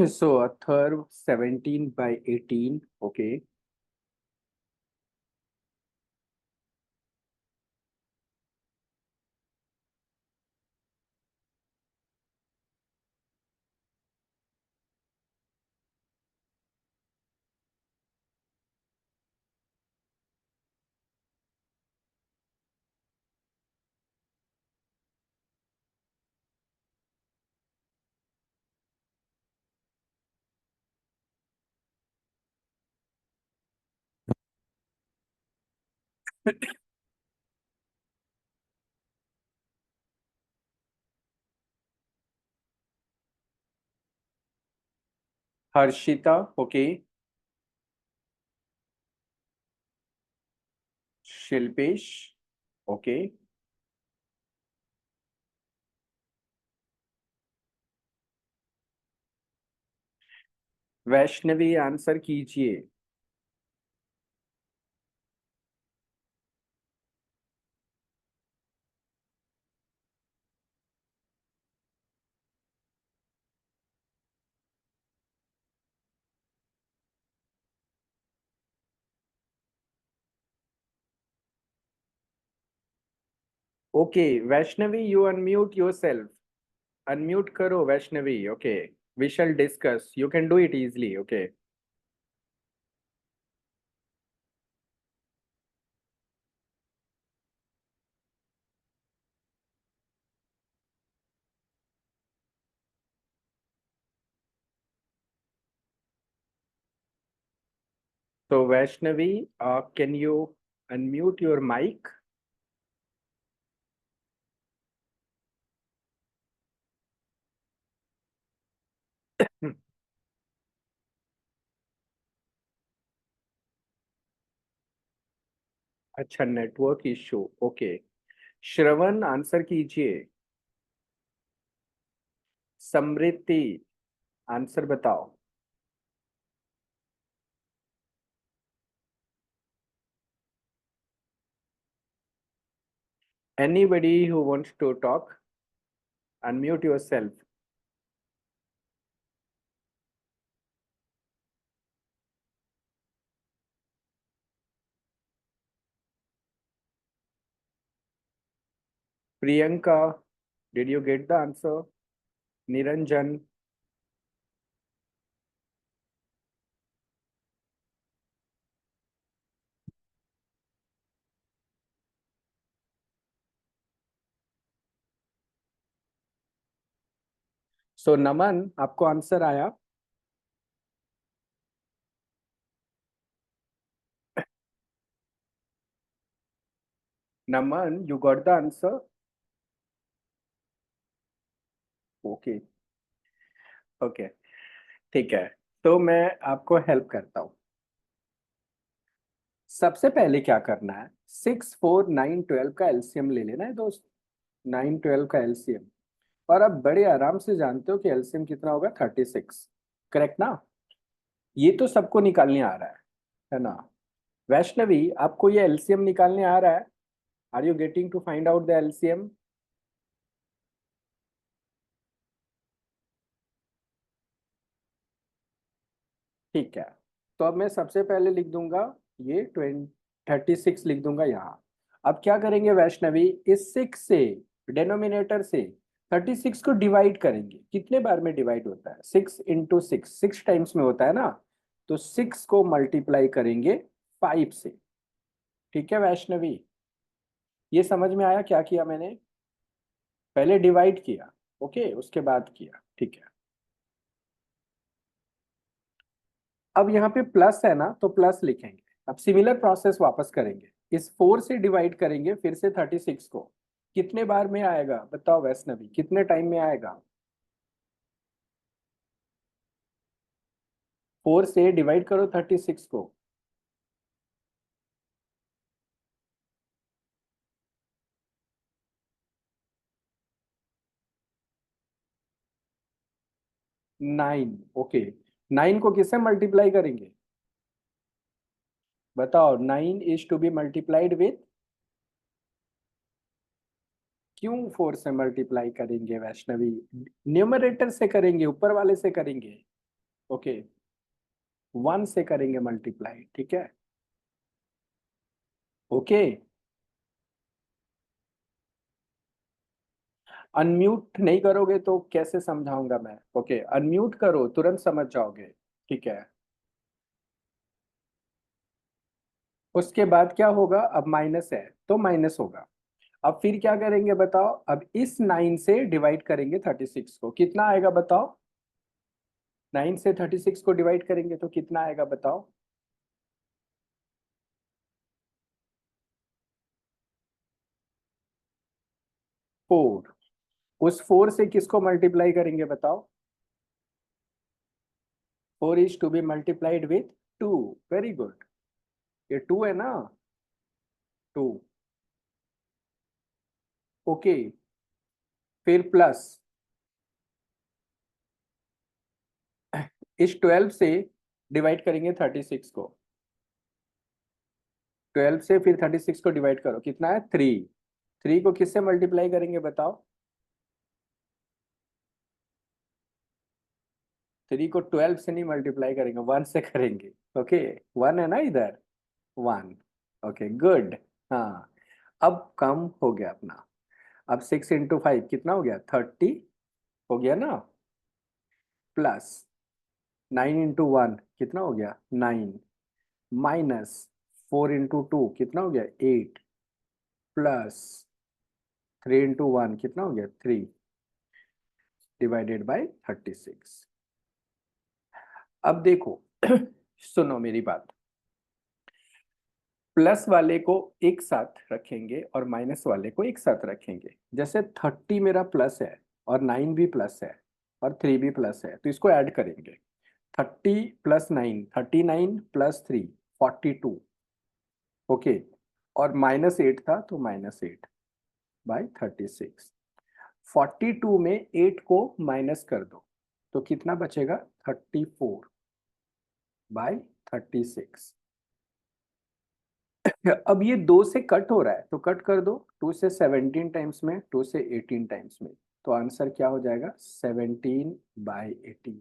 So Atharva 17/18, okay. Harshita, okay. Shilpesh, okay. Vaishnavi answer कीजिए। Okay Vaishnavi, you unmute yourself. Unmute करो Vaishnavi, okay. We shall discuss, you can do it easily, okay. तो Vaishnavi, can you unmute your mic? अच्छा, network issue, okay. Shravan answer कीजिए। Samriddhi answer बताओ। Anybody who wants to talk, unmute yourself. Priyanka, did you get the answer? Niranjan, so नमन, आपको answer आया? नमन, you got the answer? Okay, okay, ठीक है। तो मैं आपको हेल्प करता हूँ। सबसे पहले क्या करना है, 6, 4, 9, 12 का एलसीएम ले लेना है दोस्त। 9, 12 का एलसीएम। और आप बड़े आराम से जानते हो कि एलसीएम कितना होगा, 36। करेक्ट ना? ये तो सबको निकालने आ रहा है ना? वैष्णवी, आपको ये एलसीएम निकालने आ रहा है? Are you getting to find out the LCM? ठीक है। तो अब मैं सबसे पहले लिख दूंगा ये 36 लिख दूंगा यहाँ। अब क्या करेंगे वैष्णवी, इस 6 से, डिनोमिनेटर से 36 को डिवाइड करेंगे। कितने बार में डिवाइड होता है? 6 × 6, 6 टाइम्स में होता है ना? तो 6 को मल्टीप्लाई करेंगे 5 से। ठीक है वैष्णवी, ये समझ में आया क्या किया मैंने? पहले डिवाइड किया, ओके, उसके बाद किया, ठीक है। अब यहाँ पे प्लस है ना, तो प्लस लिखेंगे। अब सिमिलर प्रोसेस वापस करेंगे, इस 4 से डिवाइड करेंगे फिर से 36 को। कितने बार में आएगा बताओ वैष्णवी, कितने टाइम में आएगा? 4 से डिवाइड करो 36 को। 9, ओके। 9 को किससे मल्टीप्लाई करेंगे बताओ? 9 is to be multiplied with, क्यों 4 से मल्टीप्लाई करेंगे वैष्णवी? न्यूमरेटर से करेंगे, ऊपर वाले से करेंगे, ओके। 1 से करेंगे मल्टीप्लाई, ठीक है, ओके। अनम्यूट नहीं करोगे तो कैसे समझाऊंगा मैं? ओके, अनम्यूट करो, तुरंत समझ जाओगे, ठीक है। उसके बाद क्या होगा, अब माइनस है तो माइनस होगा। अब फिर क्या करेंगे बताओ? अब इस 9 से डिवाइड करेंगे 36 को, कितना आएगा बताओ? 9 से 36 को डिवाइड करेंगे तो कितना आएगा बताओ? 4। उस 4 से किसको मल्टीप्लाई करेंगे बताओ? 4 is to be multiplied with 2। Very good, ये 2 है ना? टू, ओके, फिर प्लस इस 12 से डिवाइड करेंगे 36 को, 12 से फिर 36 को डिवाइड करो, कितना है 3, 3 को किससे मल्टीप्लाई करेंगे बताओ, 3 को 12 से नहीं मल्टीप्लाई करेंगे, 1 से करेंगे, ओके, 1 है ना इधर, 1, ओके गुड। हाँ, अब कम हो गया अपना, अब 6 into 5 कितना हो गया 30 हो गया ना, प्लस 9 into 1 कितना हो गया 9, माइनस 4 into 2 कितना हो गया 8, प्लस 3 into 1 कितना हो गया 3, डिवाइडेड बाय 36। अब देखो सुनो मेरी बात, प्लस वाले को एक साथ रखेंगे और माइनस वाले को एक साथ रखेंगे, जैसे 30 मेरा प्लस है और 9 भी प्लस है और 3 भी प्लस है, तो इसको ऐड करेंगे, 30 + 9, 39 + 3, 42, ओके, और -8 था तो -8/36, 42 में 8 को माइनस कर दो तो कितना बचेगा 34/36। अब ये 2 से कट हो रहा है तो कट कर दो, 2 से 17 टाइम्स में, 2 से 18 टाइम्स में, तो आंसर क्या हो जाएगा 17/18,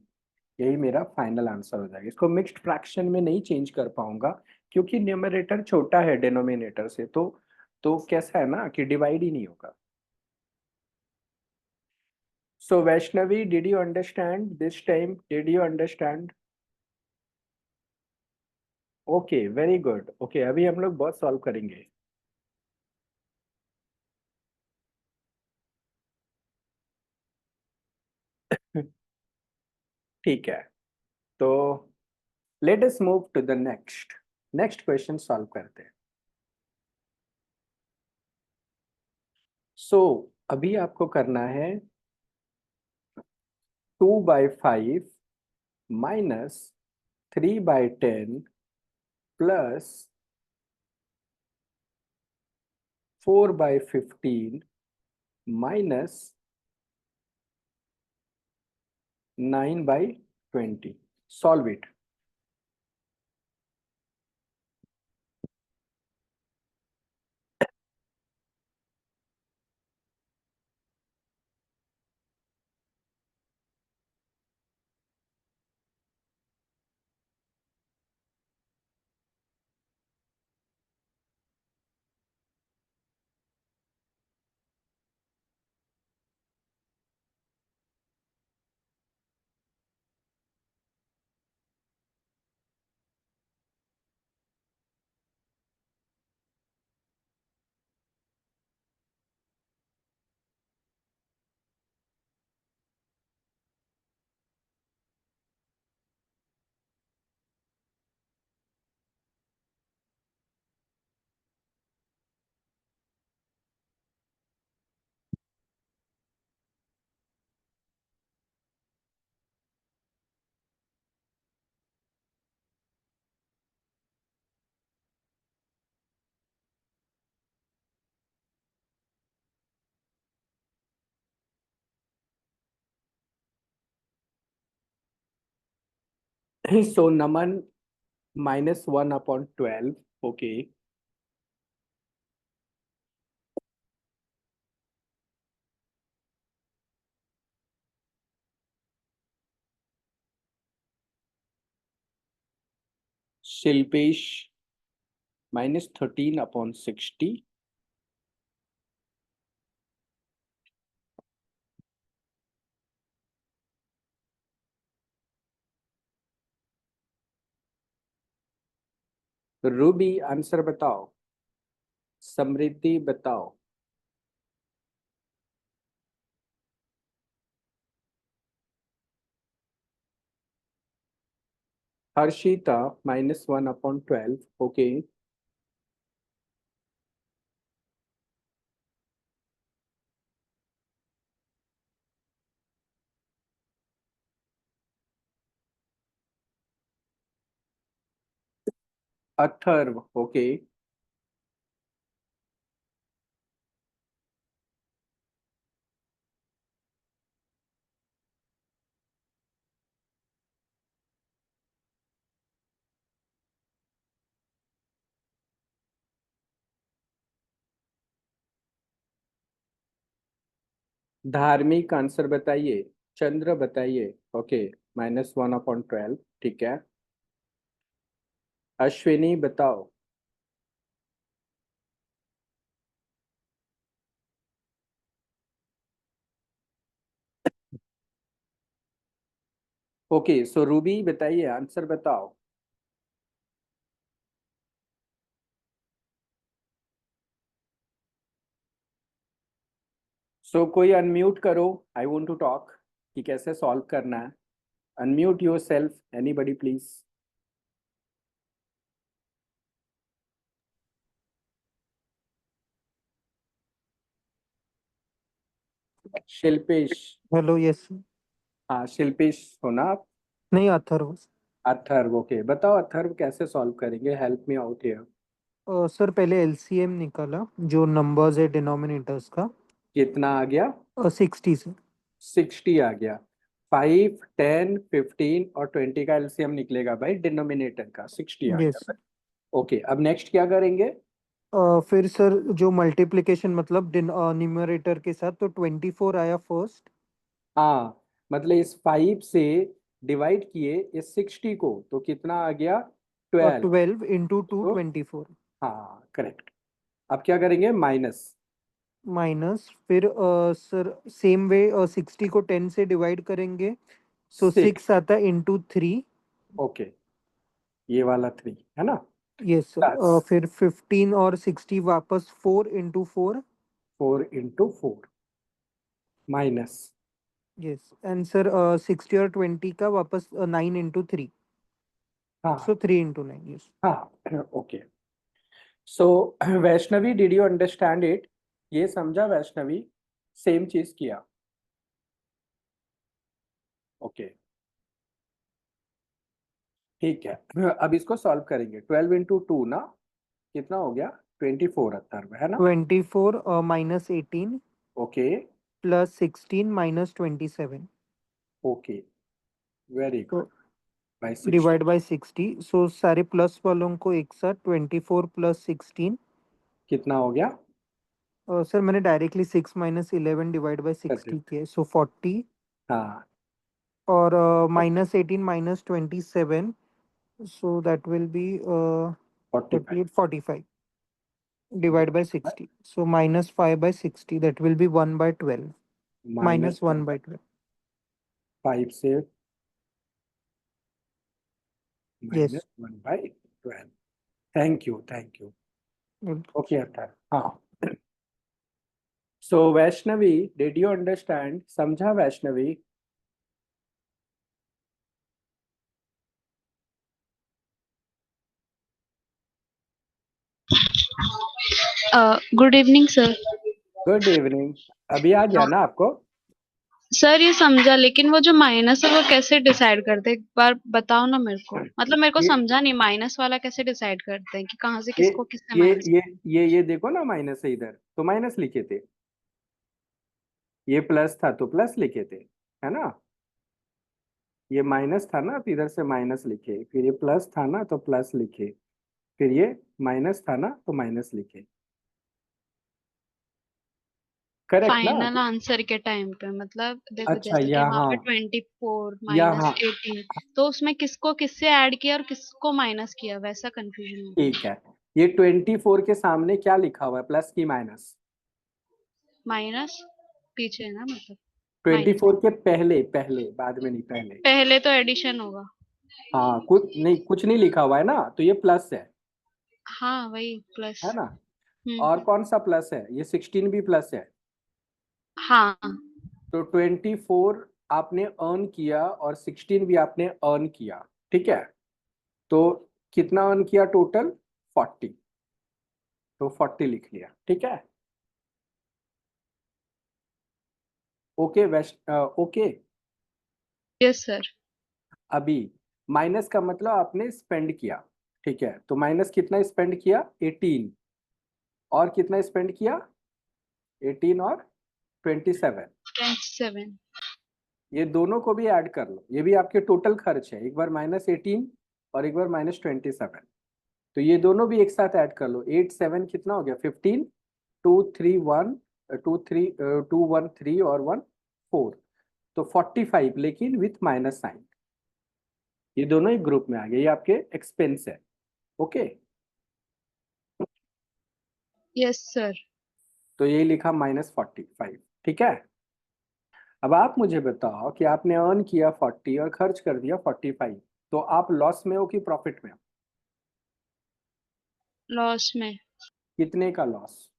यही मेरा फाइनल आंसर हो जाएगा। इसको मिक्स्ड फ्रैक्शन में नहीं चेंज कर पाऊंगा क्योंकि न्यूमरेटर छोटा है डिनोमिनेटर से, तो कैसा है ना कि डिवाइड ही नहीं होगा। So Vaishnavi, did you understand this time, did you understand? Okay very good, okay अभी हम लोग बहुत सॉल्व करेंगे। ठीक है, तो let us move to the next, next question solve करते हैं। सो अभी आपको करना है 2/5 minus 3/10 plus 4/15 minus 9/20, solve it. So Naman -1/12, okay, Shilpesh -13/60, Ruby answer बताओ, समृद्धि बताओ, Harshita -1/12, okay, Atharva, okay, Dharmik answer बताइए, चंद्र बताइए। ओके, -1/12, ठीक है। अश्विनी बताओ। ओके, सो रूबी बताइए, आंसर बताओ। सो कोई अनम्यूट करो, आई वांट टू टॉक कि कैसे सॉल्व करना है। Unmute yourself, anybody please. Shilpesh. Hello, yes. हाँ शिल्पेश हो ना आप? नहीं, अथर्व। अथर्व, ओके बताओ अथर्व कैसे सॉल्व करेंगे, help me out here. Sir पहले एलसीएम निकाला जो नंबर्स है डिनोमिनेटर्स का। कितना आ गया? 60 से। 60 आ गया। 5, 10, 15 और 20 का एलसीएम निकलेगा भाई, डिनोमिनेटर का 60 आ यस। गया। ओके, अब नेक्स्ट क्या करेंगे? फिर सर जो मल्टीप्लिकेशन मतलब न्यूमरेटर के साथ, तो 24 आया फर्स्ट। हाँ, मतलब इस 5 से डिवाइड किए इस 60 को, तो कितना आ गया? 12। 12 इंटू टू तो 24। हाँ करेक्ट। अब क्या करेंगे? माइनस। माइनस फिर सर सेम वे 60 को 10 से डिवाइड करेंगे, सो 6। 6 आता है इंटू 3। ओके, ये वाला 3 है ना? Yes plus sir. फिर 15 और 60 वापस 4 into 4। 4 × 4 minus. Yes and sir 60 और 20 का वापस 9 इंटू 3। हाँ सो 3 इंटू 9। यस। हाँ okay. So Vaishnavi, did you understand it? ये समझा वैष्णवी? सेम चीज किया। ओके ठीक है, अब इसको सॉल्व करेंगे। 12 × 2 ना, कितना हो गया? 24 अथर्व, है ना? 24 minus 18 okay plus 16 minus 27। Okay, very तो गुड। बाय 60। डिवाइड बाय 60, सो सारे प्लस वालों को एक साथ 24 प्लस 16। कितना हो गया? सर मैंने directly 6 minus 11 divide by 60 correct. किया, सो 40। हाँ और minus 18 minus 27, so that will be 45 38 45 divide by 60, so minus 5 by 60, that will be 1 by 12। Minus minus 1 by 12। 5 से yes. -1/12। Thank you thank you. Okay Atharva, हाँ। So Vaishnavi, did you understand? समझा Vaishnavi? Good evening sir. Good evening. अभी आ गया ना आपको? Sir ये समझा, लेकिन वो जो माइनस है वो कैसे डिसाइड करते हैं, एक बार बताओ ना मेरे को। मतलब मेरे को ये समझा नहीं, माइनस वाला कैसे डिसाइड करते हैं कि कहाँ से ये किसको किससे ये माइनस। ये ये देखो ना, माइनस है इधर तो माइनस लिखे थे, ये प्लस था तो प्लस लिखे थे, है ना? ये माइनस था ना तो इधर से माइनस लिखे, फिर ये प्लस था ना तो प्लस लिखे, फिर ये माइनस था ना तो माइनस लिखे। करेक्ट ना? फाइनल आंसर के टाइम पे मतलब देखो, अच्छा जैसे कि वहां यहाँ, पे 24 माइनस यहाँ 18, तो उसमें किसको किससे ऐड किया और किसको माइनस किया, वैसा कंफ्यूजन हो ठीक गया। है। ये 24 के सामने क्या लिखा हुआ है, प्लस की माइनस? माइनस पीछे है ना, मतलब माइनस। 24 के पहले, पहले बाद में नहीं, पहले। पहले तो एडिशन होगा। हाँ, कुछ नहीं लिखा हुआ है ना, तो ये प्लस हाँ वही प्लस। है ना? हम्म। और कौन सा प्लस है? ये 16 भी प्लस है। हाँ। तो 24 आपने अर्न किया और 16 भी आपने अर्न किया, ठीक है? तो कितना अर्न किया टोटल? 40। तो 40 लिख लिया, ठीक है? Okay okay. Yes sir. अभी माइनस का मतलब आपने स्पेंड किया, ठीक है? तो माइनस कितना स्पेंड किया? 18। और कितना स्पेंड किया? 18 और 27। 27। ये दोनों को भी ऐड कर लो, ये भी आपके टोटल खर्च है, एक बार -18 और एक बार -27। तो ये दोनों भी एक साथ ऐड कर लो। 8 7 कितना हो गया? 15। 2 3 1 2 1 3 और 1 4, तो 45 लेकिन विथ माइनस साइन। ये दोनों ही ग्रुप में आ गए, ये आपके एक्सपेंस है। Okay, yes sir. तो ये लिखा -45, ठीक है। अब आप मुझे बताओ कि आपने अर्न किया 40 और खर्च कर दिया 45, तो आप लॉस में हो कि प्रॉफिट में हो? लॉस में। कितने का लॉस?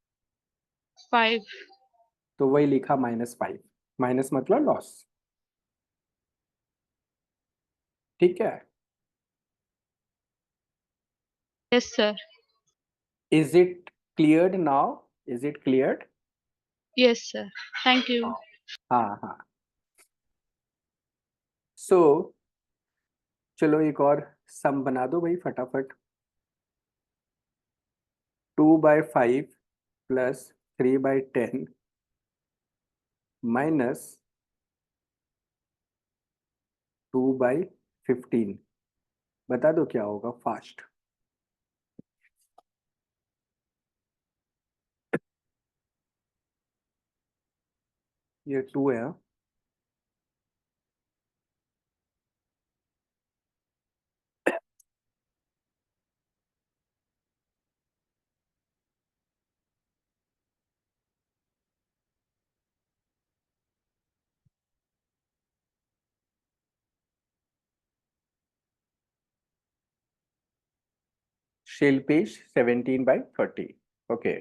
5। तो वही लिखा -5, माइनस मतलब लॉस, ठीक है। Yes sir. Is it cleared now? Is it cleared? Yes sir. Thank you. हाँ हाँ। सो चलो एक और सम बना दो भाई फटाफट। 2/5 प्लस 3/10 माइनस 2/15, बता दो क्या होगा फास्ट। ये 2 है हाँ? Shilpesh 17/30, okay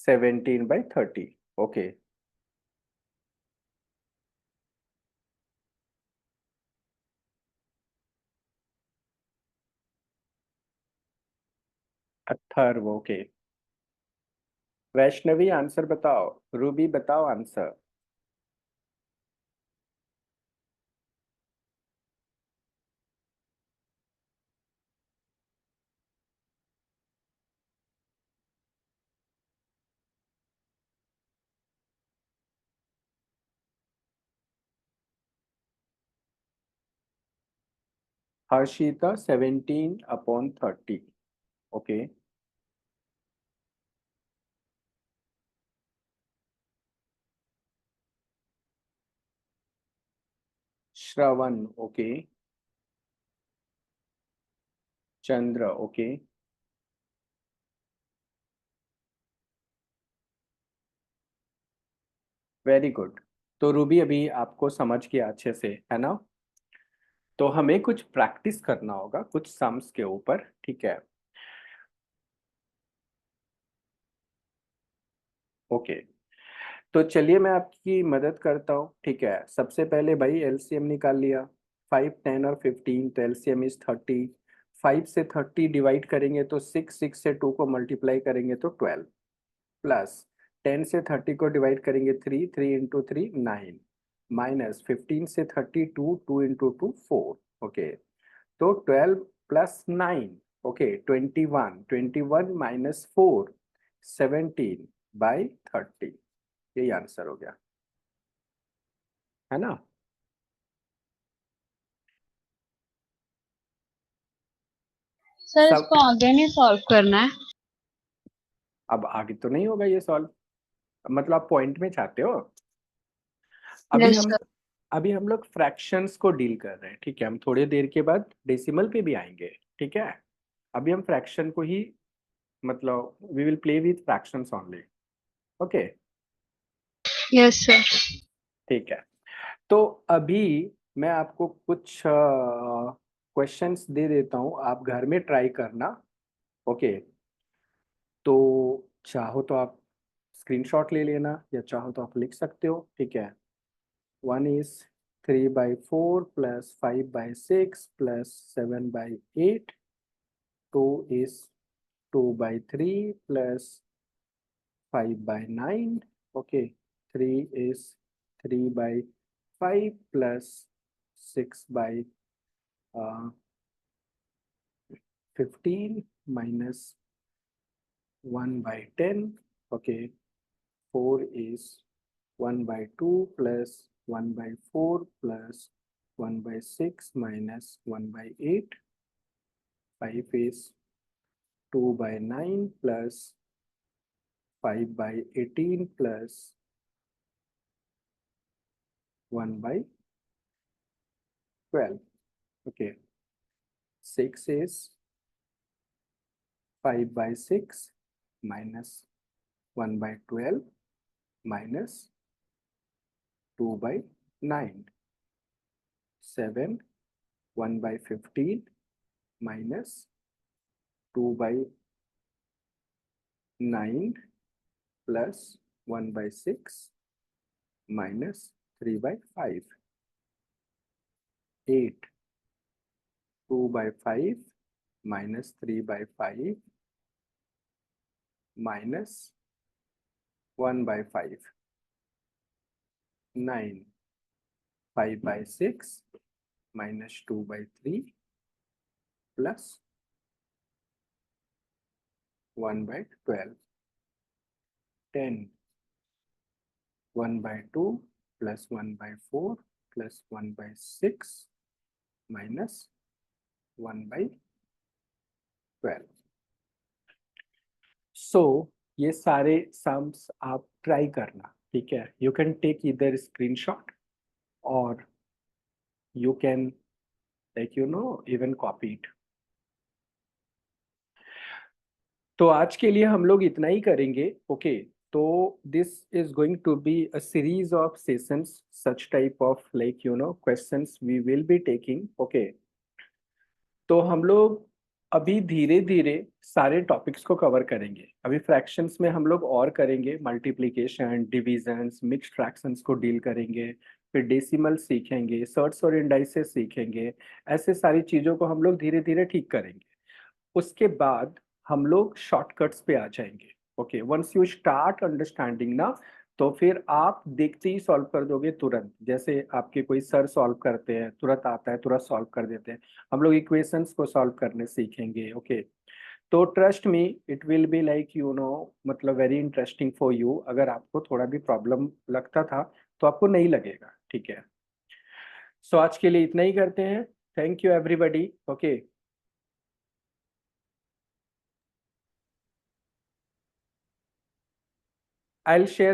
17/30, okay. Atharva, okay. Vaishnavi answer बताओ, रूबी बताओ answer. Harshita 17/30, okay. Shravan, okay. चंद्र, ओके। Very good. तो रूबी अभी आपको समझ गया अच्छे से, है ना? तो हमें कुछ प्रैक्टिस करना होगा कुछ सम्स के ऊपर, ठीक है। ओके, तो चलिए मैं आपकी मदद करता हूँ, ठीक है। सबसे पहले भाई एलसीएम निकाल लिया, 5 10 और 15, तो एलसीएम इज 30। 5 से 30 डिवाइड करेंगे तो 6, 6 से 2 को मल्टीप्लाई करेंगे तो 12, प्लस 10 से 30 को डिवाइड करेंगे 3, 3 इंटू 3 9, माइनस 15 से 32, 2 इंटू 2 4, ओके। तो 12 प्लस 9, ओके 21, 21 माइनस 4 17/30, यही आंसर हो गया, है ना? सर सब इसको आगे नहीं सॉल्व करना है? अब आगे तो नहीं होगा ये सॉल्व, मतलब आप पॉइंट में चाहते हो। अभी यस हम सर। अभी हम लोग फ्रैक्शंस को डील कर रहे हैं, ठीक है। हम थोड़ी देर के बाद डेसिमल पे भी आएंगे, ठीक है। अभी हम फ्रैक्शन को ही, मतलब we will play with fractions only, okay. Yes sir. ठीक है, तो अभी मैं आपको कुछ क्वेश्चंस दे देता हूँ, आप घर में ट्राई करना, ओके। तो चाहो तो आप स्क्रीनशॉट ले लेना या चाहो तो आप लिख सकते हो, ठीक है। 1 is 3/4 plus 5/6 plus 7/8. 2 is 2/3 plus 5/9. Okay. 3 is 3/5 plus 6/15 minus 1/10. Okay. 4 is 1/2 plus 1/4 plus 1/6 minus 1/8. 5 is 2/9 plus 5/18 plus 1/12. Okay, 6 is 5/6 minus 1/12 minus 2/9. 7 1/15 minus 2/9 plus 1/6 minus 3/5. 8 2/5 minus 3/5 minus 1/5. 9 5/6 minus 2/3 plus 1/12. 10 1/2 plus 1/4 plus 1/6 minus 1/12. So ये सारे sums आप try करना, ठीक है. You can take इधर screenshot और you can even copy it. तो आज के लिए हम लोग इतना ही करेंगे. ओके, तो this is going to be a series of sessions, such type of questions we will be taking. Okay, तो हम लोग अभी धीरे धीरे सारे टॉपिक्स को कवर करेंगे. अभी फ्रैक्शंस में हम लोग और करेंगे, मल्टीप्लिकेशन, डिविजन्स, मिक्स्ड फ्रैक्शंस को डील करेंगे, फिर डेसिमल सीखेंगे, सर्ट्स और इंडाइसेस सीखेंगे. ऐसे सारी चीज़ों को हम लोग धीरे धीरे ठीक करेंगे. उसके बाद हम लोग शॉर्टकट्स पे आ जाएंगे. Okay, once you start understanding ना, तो फिर आप देखते ही सॉल्व कर दोगे तुरंत. जैसे आपके कोई सर सॉल्व करते हैं, तुरंत आता है, तुरंत सॉल्व कर देते हैं. हम लोग इक्वेशंस को सॉल्व करने सीखेंगे. ओके, तो trust me, it will be like मतलब वेरी इंटरेस्टिंग फॉर यू. अगर आपको थोड़ा भी प्रॉब्लम लगता था तो आपको नहीं लगेगा, ठीक है. सो आज के लिए इतना ही करते हैं. Thank you everybody. Okay, I'll share